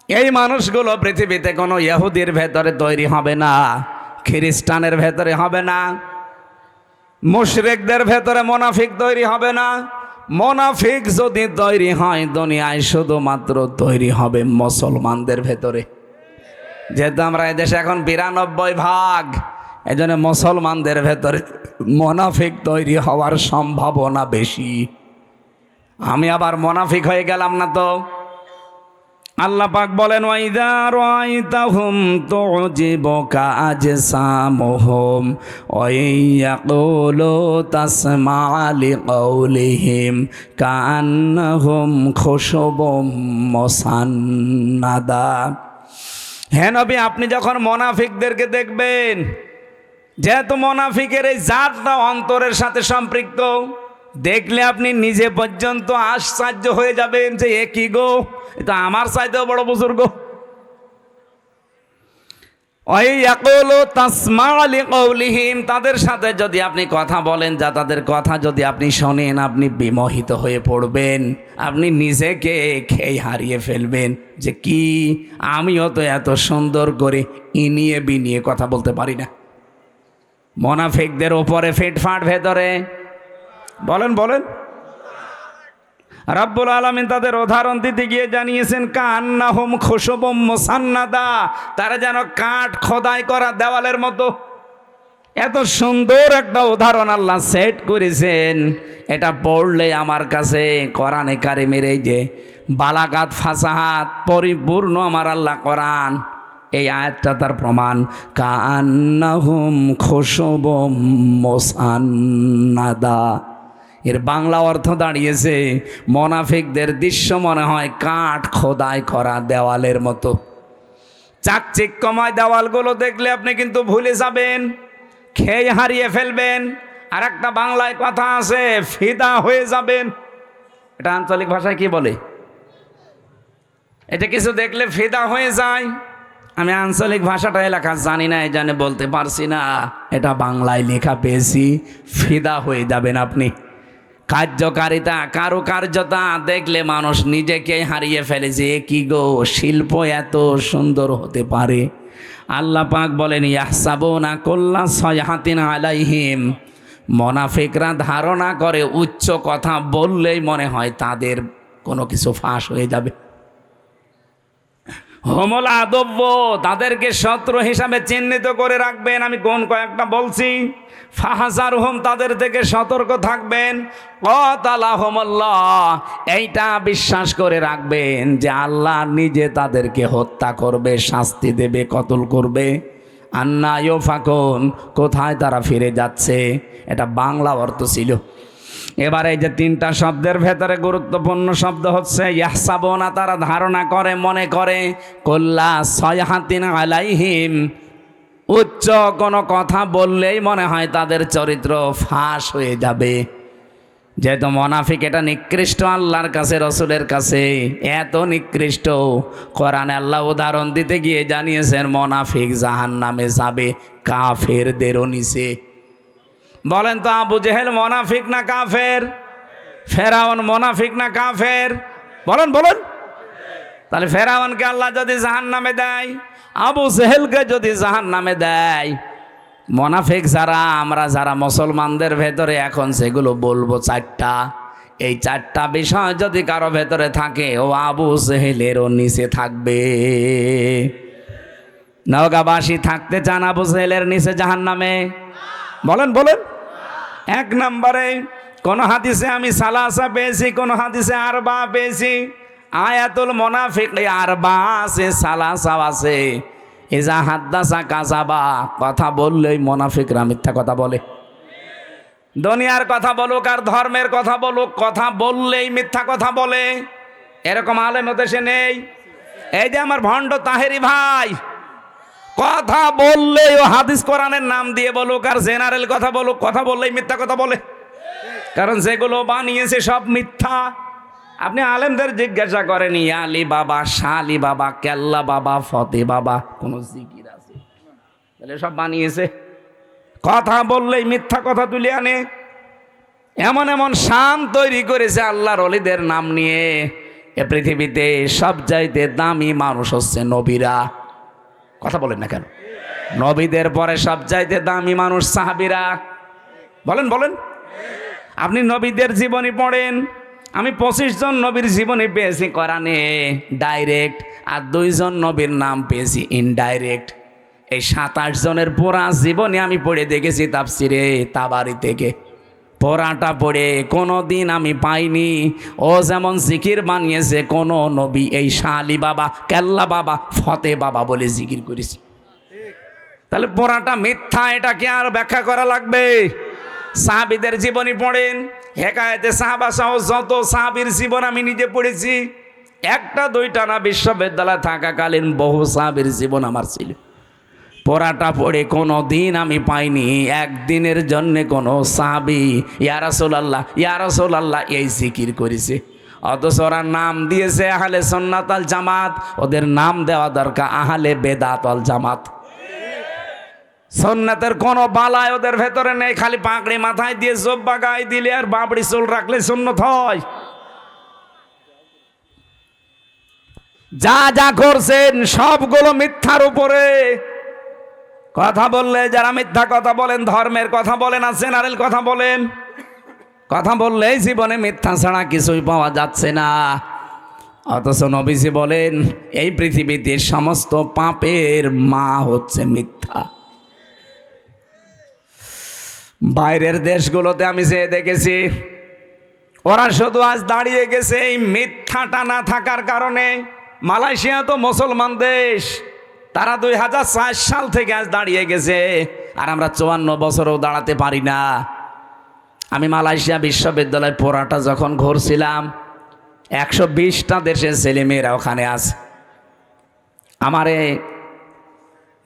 এই মানুষগুলো পৃথিবীতে কোনো ইহুদির ভেতরে তৈরি হবে না, খ্রিস্টানের ভেতরে হবে না, মুশরিকদের ভেতরে মুনাফিক তৈরি হবে না। মুনাফিক যদি তৈরি হয় দুনিয়ায়, শুধুমাত্র তৈরি হবে মুসলমানদের ভেতরে। যেহেতু আমরা এদেশে এখন 92 ভাগ, এই জন্য মুসলমানদের ভেতরে মুনাফিক তৈরি হওয়ার সম্ভাবনা বেশি। আমি আবার মুনাফিক হয়ে গেলাম না তো? আল্লাহ পাক বলেন, ওয়াইদা রাআইতাহুম তুজিবুকা আজসামুহুম ওয়া ইয়াকুলু তাসমা'ু লিকাউলিহিম কাআন্নাহুম খুশুবুম মুসান্নাদা। হে নবী, আপনি যখন মুনাফিকদেরকে দেখবেন, যেহেতু মুনাফিকের এই জাতটা অন্তরের সাথে সম্পৃক্ত, দেখলে আপনি নিজে পর্যন্ত আশ্চর্য হয়ে যাবেন যে এ কি গো, এটা আমার চাইতেও বড় বুজুর্গ। ওই ইয়াকুলু তাসমা'ু লিকাউলিহিম, তাদের সাথে যদি আপনি কথা বলেন, যা তাদের কথা যদি আপনি শোনেন, আপনি বিমোহিত হয়ে পড়বেন, আপনি নিজেকে খেয়ে হারিয়ে ফেলবেন যে কি, আমিও তো এত সুন্দর করে ইনিয়ে বিনিয়ে কথা বলতে পারি না। মুনাফিকদের উপরে ফিটফাট, ভেতরে বলেন বলেন। রব্বুল আলামিন তাদের উদাহরণ দিতে গিয়ে জানিয়েছেন, কান্নাহুম খুশুবুম মুসান্নাদা, তারা যেন কাঠ খোদাই করা দেওয়ালের মতো। এত সুন্দর একটা উদাহরণ আল্লাহ সেট করেছেন, এটা পড়লে আমার কাছে কোরআনে কারিমের এই যে বালাগাত, ফাসাহাত পরিপূর্ণ আমার আল্লাহ কোরআন, এই আয়াতটা তার প্রমাণ। কান্নাহুম খুশুবুম মুসান্নাদা, এর বাংলা অর্থ দাঁড়িয়েছে, মুনাফিকদের দৃশ্য মনে হয় কাঠ খোদাই করা দেওয়ালের মতো। চাকচিক্যময় দেওয়ালগুলো দেখলে আপনি কিন্তু ভুলে যাবেন, খেয়ে হারিয়ে ফেলবেন। আর একটা বাংলায় কথা আছে, ফিদা হয়ে যাবেন। এটা আঞ্চলিক ভাষায় কি বলে? এটা কিছু দেখলে ফিদা হয়ে যায়। আমি আঞ্চলিক ভাষাটা এলাকা জানি না, এই জন্য বলতে পারছি না। এটা বাংলায় লেখা পেয়েছি, ফিদা হয়ে যাবেন আপনি। কার্যকারিতা, কারুকার্যতা দেখলে মানুষ নিজেকে হারিয়ে ফেলেছে। কি গো, শিল্প এত সুন্দর হতে পারে? আল্লাহ পাক বলেন ইয়াহসাবুনা কুল্লা সাইহাতিন আলাইহিম, মুনাফিকরা ধারণা করে উচ্চ কথা বললেই মনে হয় তাদের কোনো কিছু ফাঁস হয়ে যাবে। হোমল আদব্য, তাদেরকে শত্রু হিসাবে চিহ্নিত করে রাখবেন। আমি কোন কয়েকটা বলছি। ফাহাজারহুম, তাদের থেকে সতর্ক থাকবেন। ক্বাতালাহুমুল্লাহ, এইটা বিশ্বাস করে রাখবেন যে আল্লাহ নিজে তাদেরকে হত্যা করবে, শাস্তি দেবে, কতল করবে। আন্না ইউফাকুন, কোথায় তারা ফিরে যাচ্ছে। এটা বাংলা অর্থ ছিল। এবার এই যে তিনটা শব্দের ভেতরে গুরুত্বপূর্ণ শব্দ হচ্ছে ইয়াহসাবুনা, তারা ধারণা করে, মনে করে। কুল্লা সাইহাতিন আলাইহিম, উচ্চ কোনো কথা বললেই মনে হয় তাদের চরিত্র ফাঁস হয়ে যাবে। যেহেতু মুনাফিক এটা নিকৃষ্ট আল্লাহর কাছে, রসুলের কাছে এত নিকৃষ্ট, কোরআনে আল্লাহ উদাহরণ দিতে গিয়ে জানিয়েছেন মুনাফিক জাহান্নামে যাবে কাফেরদেরও নিচে। বলেন তো, আবু জেহেল মুনাফিক না কাফের? ফেরাউন মুনাফিক না কাফের? বলেন বলেন। তাহলে ফেরাউনকে আল্লাহ যদি জাহান্নামে দেয়, আবু জেহেলকে যদি জাহান্নামে দেয়, মুনাফিক যারা আমরা, যারা মুসলমানদের ভেতরে এখন সেগুলো বলবো চারটা, এই চারটা বিষয় যদি কারো ভেতরে থাকে, ও আবু জেহেলেরও নিচে থাকবে। নওগাঁবাসী থাকতে চান আবু জেহেলের নিচে জাহান্নামে? বলেন বলেন। এক নম্বরে কোন হাদিসে আমি সালাসা পেয়েছি, কোন হাদিসে আরবা পেয়েছি। আয়াতুল মুনাফিক আরবা আছে, সালাসাও আছে। ইজা হাদ্দাসা কাযাবা, কথা বললেই মুনাফিকরা মিথ্যা কথা বলে। দুনিয়ার কথা বলুক আর ধর্মের কথা বলুক, কথা বললেই মিথ্যা কথা বলে। এরকম আলেম দেশে নেই? এই যে আমার ভণ্ড তাহেরি ভাই, কথা বললেই ও হাদিস কোরআনের নাম দিয়ে বলুক আর জেনারেল কথা বলুক, কথা বললেই মিথ্যা কথা বলে। কারণ যেগুলো বানিয়েছে সব মিথ্যা। আপনি আলেমদের জিজ্ঞাসা করেন, আলী বাবা, শালি বাবা, কেল্লা বাবা, ফতে বাবা, কোন জিকির আছে? তাহলে সব বানিয়েছে। কথা বললেই মিথ্যা কথা তুলে আনে। এমন এমন শান তৈরি করেছে আল্লাহর ওলিদের নাম নিয়ে। এ পৃথিবীতে সবচাইতে দামি মানুষ হচ্ছে নবীরা। কথা বলেন না কেন? নবীদের পরে সবচাইতে দামি মানুষ সাহাবীরা। বলেন বলেন। আপনি নবীদের জীবনী পড়েন। আমি 25 জন নবীর জীবনী পেয়েছি কোরআনে ডাইরেক্ট, আর 2 জন নবীর নাম পেয়েছি ইনডাইরেক্ট। এই 27 জনের পুরা জীবনী আমি পড়ে দেখেছি তাফসিরে তাবারি থেকে। পড়াটা পড়ে কোনো দিন আমি পাইনি ও যেমন জিকির বানিয়েছে কোন নবী এই শালি বাবা, কেল্লা বাবা, ফতে বাবা বলে জিকির করেছে। তাহলে পড়াটা মিথ্যা, এটাকে আর ব্যাখ্যা করা লাগবে? সাহাবীদের জীবনী পড়েন, হেকায়েতে সাহাবা সহ যত সাহাবীর জীবন আমি নিজে পড়েছি। একটা দুইটা না, বিশ্ববিদ্যালয়ে থাকাকালীন বহু সাহাবীর জীবন আমার ছিল। পড়াটা পড়ে কোনো দিন আমি পাইনি একদিনের জন্য কোনো সাহাবী ইয়া রাসূলুল্লাহ, ইয়া রাসূলুল্লাহ এই জিকির করেছে। অথচ ওরা নাম দিয়েছে আহলে সুন্নাত ওয়াল জামাত, ওদের নাম দেওয়া দরকার আহলে বেদাত ওয়াল জামাত। সুন্নাতের কোনো বালাই ওদের ভেতরে নেই। খালি পাগড়ি মাথায় দিয়ে জব্বা গায়ে দিলে আর বাবড়ি চুল রাখলে সুন্নত হয়। যা যা করছেন সবগুলো মিথ্যার উপরে। কথা বললে যারা মিথ্যা কথা বলেন, ধর্মের কথা বলেন আর জেনারেল কথা বলেন, কথা বললেই জীবনে মিথ্যা ছাড়া কিছুই পাওয়া যাচ্ছে না। অথচ নবীজি বলেন এই পৃথিবীতে সমস্ত পাপের মা হচ্ছে মিথ্যা। বাইরের দেশগুলোতে আমি যে দেখেছি, ওরা শুধু আজ দাঁড়িয়ে গেছে এই মিথ্যাটা না থাকার কারণে। মালয়েশিয়া তো মুসলমান দেশ, তারা 2004 সাল থেকে আজ দাঁড়িয়ে গেছে, আর আমরা 54 বছরও দাঁড়াতে পারি না। আমি মালয়েশিয়া বিশ্ববিদ্যালয় পড়াটা যখন ঘুরছিলাম, 120টা দেশের ছেলেমেয়েরা ওখানে আছে। আমারে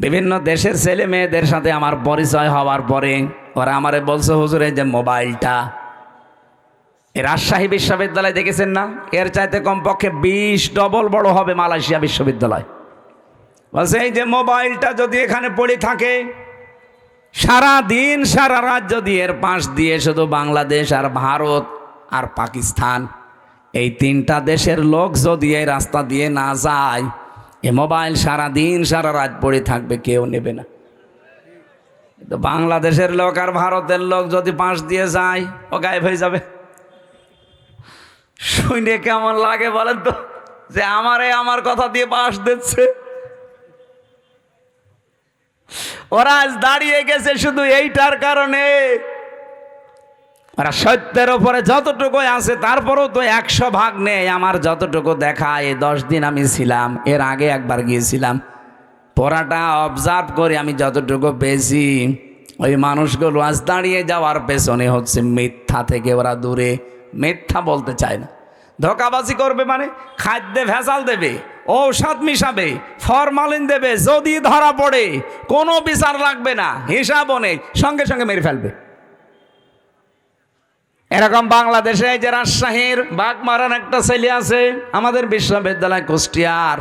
বিভিন্ন দেশের ছেলে মেয়েদের সাথে আমার পরিচয় হওয়ার পরে ওরা আমারে বলছে, হুজুর এই যে মোবাইলটা, এই রাজশাহী বিশ্ববিদ্যালয় দেখেছেন না, এর চাইতে কমপক্ষে 20 ডবল বড় হবে মালয়েশিয়া বিশ্ববিদ্যালয়। বলছে এই যে মোবাইলটা যদি এখানে পড়ে থাকে, সারা দিন সারা রাত যদি এর পাশ দিয়ে শুধু বাংলাদেশ আর ভারত আর পাকিস্তান এই 3টা দেশের লোক যদি এই রাস্তা দিয়ে না যায়, এ মোবাইল সারা দিন সারা রাত পড়ে থাকবে, কেউ নেবে না। তো বাংলাদেশের লোক আর ভারতের লোক যদি পাশ দিয়ে যায়, ও গায়েব হয়ে যাবে। শুনে কেমন লাগে বলেন তো, যে আমার কথা দিয়ে পাশ দিচ্ছে। ওরা আজ দাঁড়িয়ে গেছে শুধু এইটার কারণে। ওরা সত্যের উপরে যতটুকু আছে তারপরেও তো 100 ভাগ নেই। আমার যতটুকু দেখা, এই 10 দিন আমি ছিলাম, এর আগে একবার গিয়েছিলাম, পড়াটা অবজার্ভ করে আমি যতটুকু পেয়েছি, ওই মানুষগুলো আজ দাঁড়িয়ে যাওয়ার পেছনে হচ্ছে মিথ্যা থেকে ওরা দূরে। মিথ্যা বলতে চায় না, ধোঁকাবাজি করবে, মানে খাদ্যে ভেজাল দেবে, ঔষধ মিশাবে, ফরমালিন দেবে, যদি ধরা পড়ে কোনো বিচার লাগবে না, হিসাবও নেই, সঙ্গে সঙ্গে মেরে ফেলবে। এরকম বাংলাদেশে এই যে রাজশাহীর বাগমারান একটা ছেলে আছে, আমাদের বিশ্ববিদ্যালয় কুষ্টিয়ার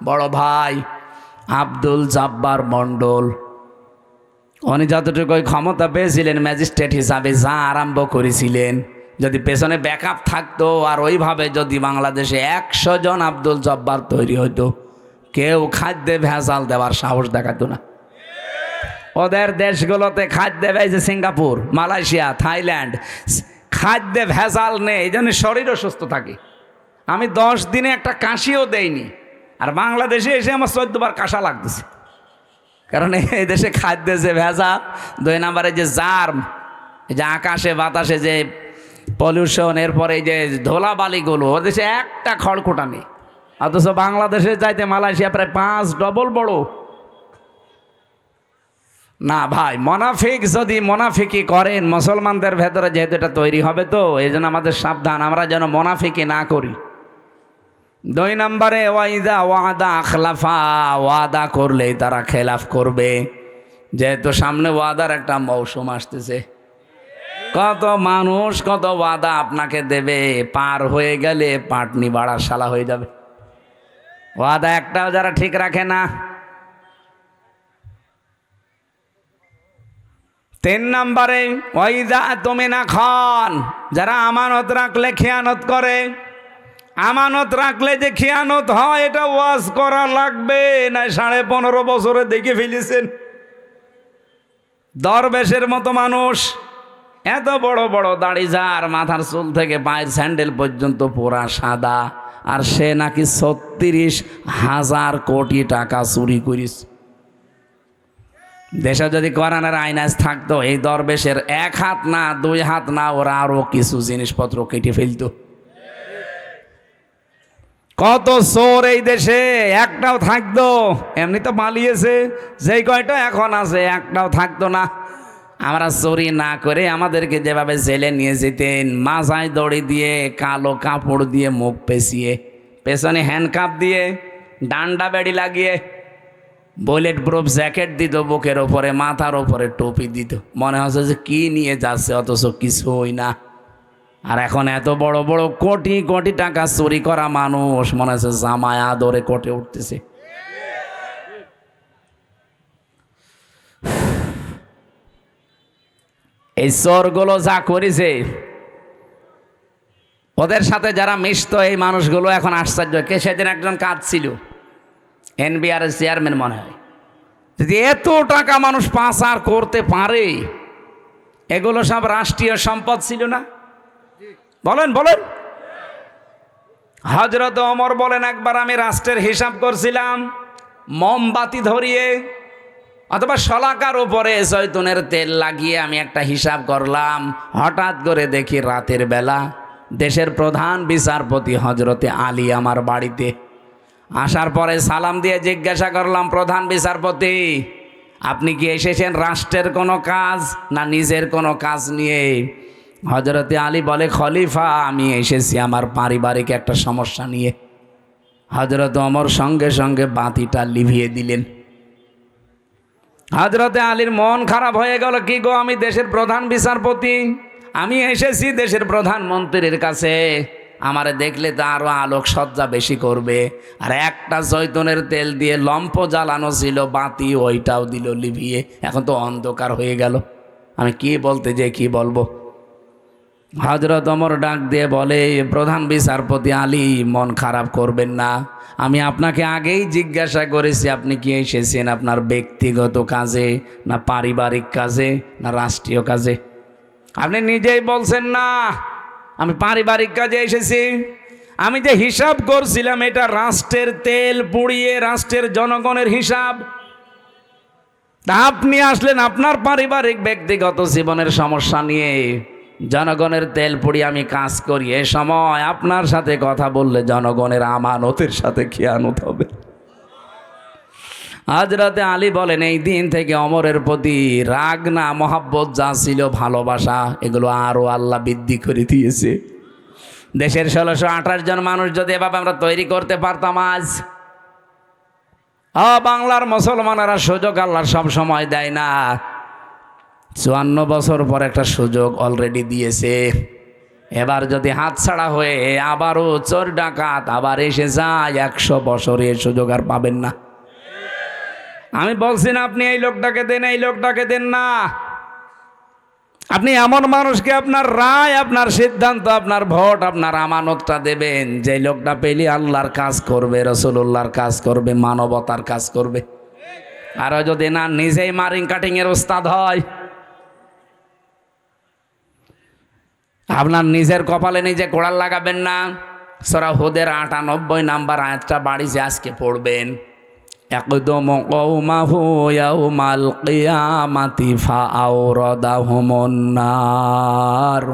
বড় ভাই আব্দুল জব্বার মণ্ডল, উনি যতটুকু ক্ষমতা পেয়েছিলেন ম্যাজিস্ট্রেট হিসাবে, যা আরম্ভ করেছিলেন, যদি পেছনে ব্যাকআপ থাকতো আর ওইভাবে যদি বাংলাদেশে 100 জন আব্দুল জব্বার তৈরি হইতো, কেউ খাদ্যে ভেজাল দেওয়ার সাহস দেখাতো না। ওদের দেশগুলোতে খাদ্যে ভেজে, সিঙ্গাপুর, মালয়েশিয়া, থাইল্যান্ড, খাদ্যে ভেজাল নেই, এই জন্য শরীরও সুস্থ থাকে। আমি 10 দিনে একটা কাশিও দেইনি, আর বাংলাদেশে এসে আমার 14 বার কাশা লাগতেছে। কারণ এই দেশে খাদ্যে যে ভেজাল, 2 নম্বরে যে জার্ম, এই যে আকাশে বাতাসে যে পলিউশন, এরপরে এই যে ধোলাবালিগুলো, ও দেশে একটা খড়কুটা নেই। অথচ বাংলাদেশে যাইতে মালয়েশিয়া প্রায় 5 ডবল বড়। না ভাই, মোনাফিক যদি মোনাফিকি করেন, মুসলমানদের ভেতরে যেহেতু এটা তৈরি হবে, তো এই জন্য আমাদের সাবধান, আমরা যেন মোনাফিকি না করি। 2 নম্বরে ওয়াইদা ওয়াদা আখলাফা, ওয়াদা করলেই তারা খেলাফ করবে। যেহেতু সামনে ওয়াদার একটা মৌসুম আসতেছে, কত মানুষ কত ওয়াদা আপনাকে দেবে, পার হয়ে গেলে পাটনি বাড়ার শালা হয়ে যাবে। ওয়াদা একটাও যারা ঠিক রাখে না। 3 নম্বরে ওয়াইদা তুমিনা খান, যারা আমানত রাখলে খেয়ানত করে। আমানত রাখলে যে খেয়ানত হয়, এটা ওয়াজ করা লাগবে না। 15.5 বছরে দেখে ফেলেছেন দরবেশের মতো মানুষ, এত বড় বড় দাড়ি, যার মাথার চুল থেকে পায়ের স্যান্ডেল পর্যন্ত পুরা সাদা, আর সে নাকি 36,000 কোটি টাকা চুরি করিস। দেশে যদি কোরআনের আইন আজ থাকতো, এই দরবেশের 1 হাত না 2 হাত না, ওরা আরো কিছু জিনিসপত্র কেটে ফেলতো। কত চোর এই দেশে, একটাও থাকতো, এমনি তো পালিয়েছে, যেই কয়টা এখন আছে একটাও থাকতো না। আমরা চুরি না করে আমাদেরকে যেভাবে জেলে নিয়ে যেতেন, মাথায় দড়ি দিয়ে, কালো কাপড় দিয়ে মুখ পেঁচিয়ে, পেছনে হ্যান্ডকাপ দিয়ে, ডান্ডা বেড়ি লাগিয়ে, বুলেট প্রুফ জ্যাকেট দিত বুকের ওপরে, মাথার ওপরে টুপি দিত, মনে হচ্ছে যে কি নিয়ে যাচ্ছে, অথচ কিছুই না। আর এখন এত বড় বড় কোটি কোটি টাকা চুরি করা মানুষ, মনে হচ্ছে জামায় আদরে কোটে উঠতেছে। এই চোরগুলো যা করেছে, ওদের সাথে যারা মিশত এই মানুষগুলো এখন আশ্চর্য। কে সেদিন একজন কাজ ছিল, এনবিআর এর চেয়ারম্যান মনে হয়, যদি এত টাকা মানুষ পাচার করতে পারে, এগুলো সব রাষ্ট্রীয় সম্পদ ছিল না? বলেন বলেন। হযরত ওমর বলেন, একবার আমি রাষ্ট্রের হিসাব করছিলাম, মোমবাতি ধরিয়ে অথবা শলাকার উপরে জৈতুনের তেল লাগিয়ে আমি একটা হিসাব করলাম। হঠাৎ করে দেখি রাতের বেলা দেশের প্রধান বিচারপতি হযরতে আলী আমার বাড়িতে আসার পরে সালাম দিয়ে জিজ্ঞাসা করলাম, প্রধান বিচারপতি, আপনি কি এসেছেন রাষ্ট্রের কোনো কাজ না নিজের কোনো কাজ নিয়ে? হযরতে আলী বলে, খলিফা, আমি এসেছি আমার পারিবারিক একটা সমস্যা নিয়ে। হযরত ওমর সঙ্গে সঙ্গে বাতিটা লিভিয়ে দিলেন। হযরতে আলীর মন খারাপ হয়ে গেল, কি গো, আমি দেশের প্রধান বিচারপতি, আমি এসেছি দেশের প্রধানমন্ত্রীর কাছে, আমারে দেখলে তো আরো আলোক সজ্জা বেশি করবে। আর একটা জৈতুনের তেল দিয়ে লম্ফ জ্বালানো ছিল, বাতি ওইটাও দিল লিভিয়ে, এখন তো অন্ধকার হয়ে গেল। আমি কি বলতে যে কি বলবো। হযরত ওমর ডাক দিয়ে বলে, প্রধান বিচারপতি আলী, মন খারাপ করবেন না, আমি আপনাকে আগেই জিজ্ঞাসা করেছি আপনি কি এসেছেন আপনার ব্যক্তিগত কাজে, না পারিবারিক কাজে, না রাষ্ট্রীয় কাজে। আপনি নিজেই বলছেন না আমি পারিবারিক কাজে এসেছি। আমি যে হিসাব করছিলাম এটা রাষ্ট্রের তেল পুড়িয়ে রাষ্ট্রের জনগণের হিসাব। তা আপনি আসলেন আপনার পারিবারিক ব্যক্তিগত জীবনের সমস্যা নিয়ে। জনগণের তেল পুড়িয়ে আমি কাজ করি, এ সময় আপনার সাথে কথা বললে জনগণের আমানতের সাথে খেয়ানত হবে। হযরতে আলী বলেন, এই দিন থেকে ওমরের প্রতি রাগ না মহাব্বত যা ছিল, ভালোবাসা, এগুলো আরো আল্লাহ বৃদ্ধি করে দিয়েছে। দেশের 1628 জন মানুষ যদি এভাবে আমরা তৈরি করতে পারতাম আজ। বাংলার মুসলমানেরা সুযোগ আল্লাহর সব সময় দেয় না, 54 বছর পর একটা সুযোগ অলরেডি দিয়েছে। এবার যদি হাতছাড়া হয়ে আবারও চোর ডাকাত আবার এসে যায়, 100 বছরে সুযোগ আর পাবেন না। আমি বলছি না আপনি এই লোকটাকে দেন, এই লোকটাকে দেন না। আপনি এমন মানুষকে আপনার রায়, আপনার সিদ্ধান্ত, আপনার ভোট, আপনার আমানতটা দেবেন যে লোকটা পেলে আল্লাহর কাজ করবে, রাসূলুল্লাহর কাজ করবে, মানবতার কাজ করবে। আর যদি না নিজেই মারিং কাটিং এর ওস্তাদ হয়, আপনার নিজের কপালে নিজে কোড়াল লাগাবেন না। সূরা হুদের 98 নাম্বার আয়াতটা বাড়িতে আজকে পড়বেন। ইয়াকদুমু কওমাহু ইয়াউমাল কিয়ামাতি ফাআওরাদাহুমুন নার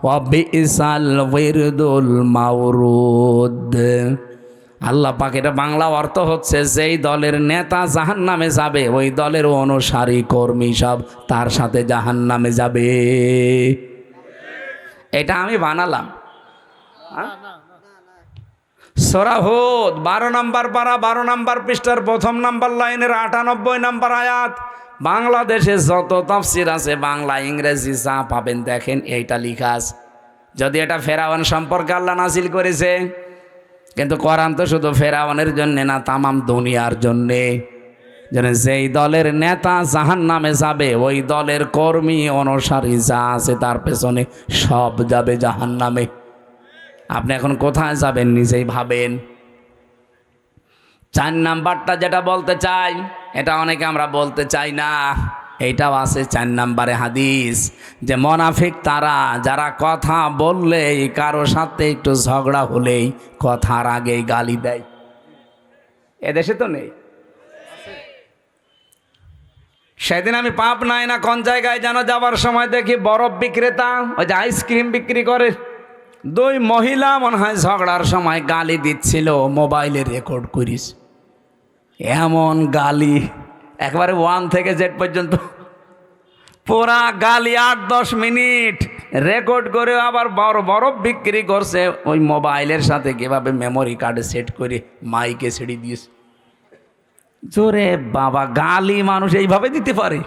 ওয়া বিসাল ওয়িরদুল মাওরুদ। আল্লাহ পাক, এটা বাংলা অর্থ হচ্ছে, যেই দলের নেতা জাহান্নামে যাবে ওই দলের অনুসারী কর্মী সব তার সাথে জাহান্নামে যাবে। এটা আমি বানালাম। সূরা হুদ 12 নম্বর পারা 12 নম্বর পৃষ্ঠার 1 নম্বর লাইনের 98 নম্বর আয়াত। বাংলাদেশে যত তাফসীর আছে, বাংলা ইংরেজি যা পাবেন দেখেন, এইটা লেখা আছে। যদি এটা ফেরাউন সম্পর্কে আল্লাহ নাজিল করেছে, কিন্তু কোরআন তো শুধু ফেরাউনের জন্য না, তামাম দুনিয়ার জন্যে। যেন যেই দলের নেতা জাহান্নামে যাবে ওই দলের কর্মী অনুসারী যা আছে তার পেছনে সব যাবে জাহান্নামে। আপনি এখন কোথায় যাবেন নিজেই ভাবেন। 4 নাম্বারটা যেটা বলতে চাই, এটা অনেকে আমরা বলতে চাই না, এইটাও আছে 4 নম্বরে হাদিস, যে মুনাফিক তারা যারা কথা বললেই, কারো সাথে একটু ঝগড়া হলেই কথার আগেই গালি দেয়। এদেশে তো নেই। সেদিন আমি পাবনায় না কোন জায়গায় যেন যাওয়ার সময় দেখি বরফ বিক্রেতা, ওই যে আইসক্রিম বিক্রি করে, 2 মহিলা মনে হয় ঝগড়ার সময় গালি দিচ্ছিল, মোবাইলে রেকর্ড করিস। এমন গালি, একবারে 1 থেকে Z পর্যন্ত পুরা গালি, 8-10 মিনিট রেকর্ড করে আবার বরফ বিক্রি করছে ওই মোবাইলের সাথে, কিভাবে মেমোরি কার্ডে সেট করে মাইকে ছেড়ে দিয়েছে। জোরে বাবা, গালি মানুষ এইভাবে দিতে পারে?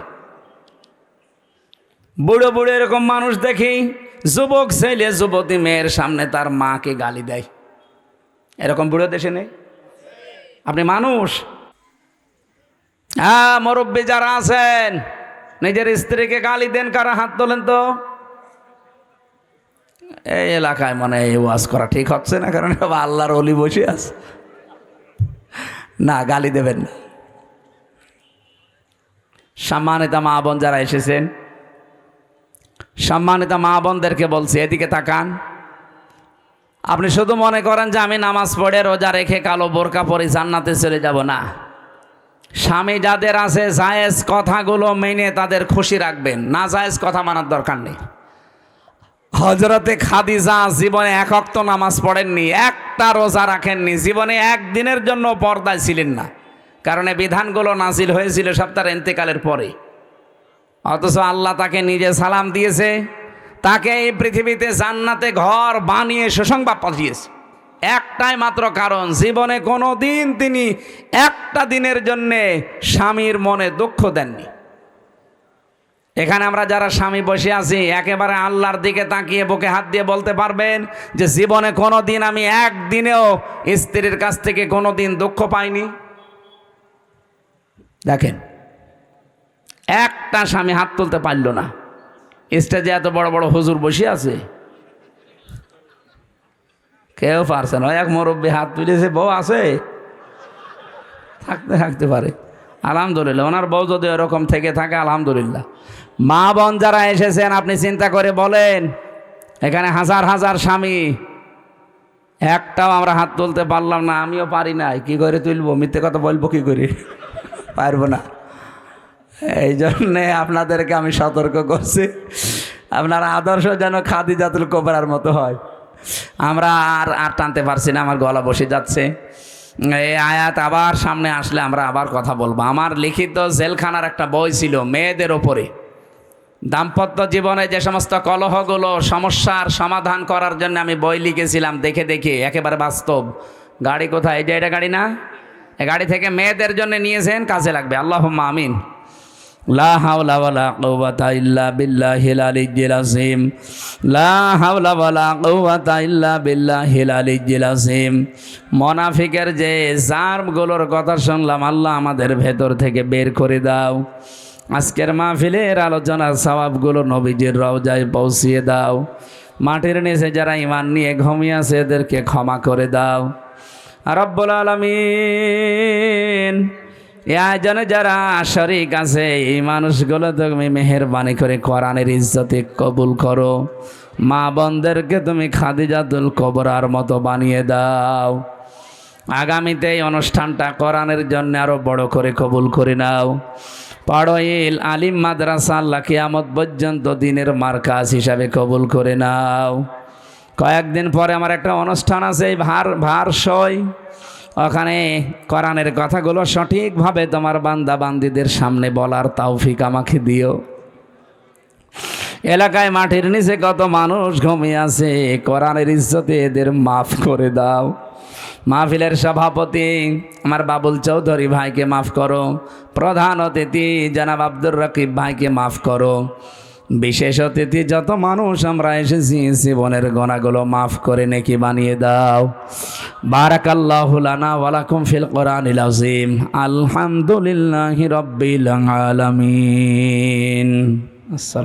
বুড়ো বুড়ো এরকম মানুষ দেখি, যুবক ছেলে যুবতী মেয়ের সামনে তার মাকে গালি দেয়। এরকম বুড়ো দেশে নেই? আপনি মানুষ? হ্যাঁ, মুরব্বী যারা আছেন নিজের স্ত্রীকে গালি দেন, কারা হাত তোলেন তো। এই এলাকায় মানে এই ওয়াজ করা ঠিক হচ্ছে না, কারণ আল্লাহর ওলি বসে আছে। না, গালি দেবেন না। সম্মানিত মা বোন যারা এসেছেন, সম্মানিত মা বোনদেরকে বলছি, এদিকে তাকান। আপনি শুধু মনে করেন যে আমি নামাজ পড়ে রোজা রেখে কালো বোরকা পরে জান্নাতে চলে যাব, না। স্বামী যাদের আছে জায়েজ কথাগুলো মেনে তাদের খুশি রাখবেন, না জায়েজ কথা মানার দরকার নেই। হযরতে খাদিজা জীবনে 1 ওয়াক্ত নামাজ পড়েননি, একটা রোজা রাখেননি, জীবনে একদিনের জন্য পর্দায় ছিলেন না, কারণ এই বিধানগুলো নাজিল হয়েছিল সব তার ইন্তেকালের পরে। অথচ আল্লাহ তাকে নিজে সালাম দিয়েছে, তাকে এই পৃথিবীতে জান্নাতে ঘর বানিয়ে সুসংবাদ পাঠিয়েছে। একটাই মাত্র কারণ, জীবনে কোনো দিন তিনি একটা দিনের জন্যে স্বামীর মনে দুঃখ দেননি। এখানে আমরা যারা স্বামী বসে আছি একেবারে আল্লাহর দিকে তাকিয়ে বুকে হাত দিয়ে বলতে পারবেন যে জীবনে কোনো দিন আমি একদিনেও স্ত্রীর কাছ থেকে কোনো দিন দুঃখ পাইনি? দেখেন, একটা স্বামী হাত তুলতে পারল না। স্টেজে এত বড় বড় হুজুর বসে আছে, কেউ পারছে না। এক মুরব্বী হাত তুলেছে, বউ আছে, থাকতে পারে, আলহামদুলিল্লাহ। ওনার বউ যদি এরকম থেকে থাকে আলহামদুলিল্লাহ। মা বোন যারা এসেছেন, আপনি চিন্তা করে বলেন, এখানে হাজার হাজার স্বামী, একটাও আমরা হাত তুলতে পারলাম না। আমিও পারি নাই, কি করে তুলবো? মিথ্যে কথা বলবো কি করে? পারবো না। এই জন্যে আপনাদেরকে আমি সতর্ক করছি, আপনার আদর্শ যেন খাদিজাতুল কুবরার মতো হয়। আমরা আর টানতে পারছি না, আমার গলা বসে যাচ্ছে। এই আয়াত আবার সামনে আসলে আমরা আবার কথা বলবো। আমার লিখিত জেলখানার একটা বই ছিল মেয়েদের ওপরে, দাম্পত্য জীবনে যে সমস্ত কলহগুলো, সমস্যার সমাধান করার জন্য আমি বই লিখেছিলাম, দেখে দেখে একেবারে বাস্তব। গাড়ি কোথায়? এই যে এটা গাড়ি না, এই গাড়ি থেকে মেয়েদের জন্য নিয়েছেন, কাজে লাগবে। আল্লাহুম্মা আমিন। লা হাওলা ওয়ালা কুওয়াতা ইল্লা বিল্লাহিল আলিয়্যিল আযীম। লা হাওলা ওয়ালা কুওয়াতা ইল্লা বিল্লাহিল আলিয়্যিল আযীম। মুনাফিকের যে জারগুলোর কথা শুনলাম, আল্লাহ আমাদের ভেতর থেকে বের করে দাও। আজকের মাহফিলের আলোচনার সওয়াবগুলো নবীজির রওজায় পৌঁছিয়ে দাও। মাটির নিচে যারা ঈমান নিয়ে ঘুমিয়ে আছে এদেরকে ক্ষমা করে দাও রব্বুল আলামিন। এই আয়োজনে যারা শরীক আছে এই মানুষগুলো তুমি মেহেরবানি করে কোরআনের ইজ্জতে কবুল করো। মা বোনদেরকে তুমি খাদিজাতুল কুবরার মতো বানিয়ে দাও। আগামীতে এই অনুষ্ঠানটা কোরআনের জন্য আরো বড় করে কবুল করে নাও। পাড়ইল আলিম মাদ্রাসা আল্লাহ কিয়ামত পর্যন্ত দিনের মার্কাজ হিসাবে কবুল করে নাও। কয়েকদিন পরে আমার একটা অনুষ্ঠান আছে, এই ভারসই, ওখানে কোরআনের কথাগুলো সঠিকভাবে তোমার বান্দা বান্দিদের সামনে বলার তৌফিক আমাকে দিও। এলাকায় মাটির নিচে কত মানুষ ঘুমিয়ে আছে, কোরআনের ইজ্জতে এদের মাফ করে দাও। মাহফিলের সভাপতি আমার বাবুল চৌধুরী ভাইকে মাফ করো। প্রধান অতিথি জনাব আব্দুর রকিব ভাইকে মাফ করো। বিশেষ অতিথি যত মানুষ আমরা এসেছি, জীবনের গুনাহগুলো মাফ করে নেকি বানিয়ে দাও। বারাকাল্লাহু লানা ওয়া লাকুম ফিল কোরআনিল আযীম। আলহামদুলিল্লাহি রাব্বিল আলামিন। আসসালাম।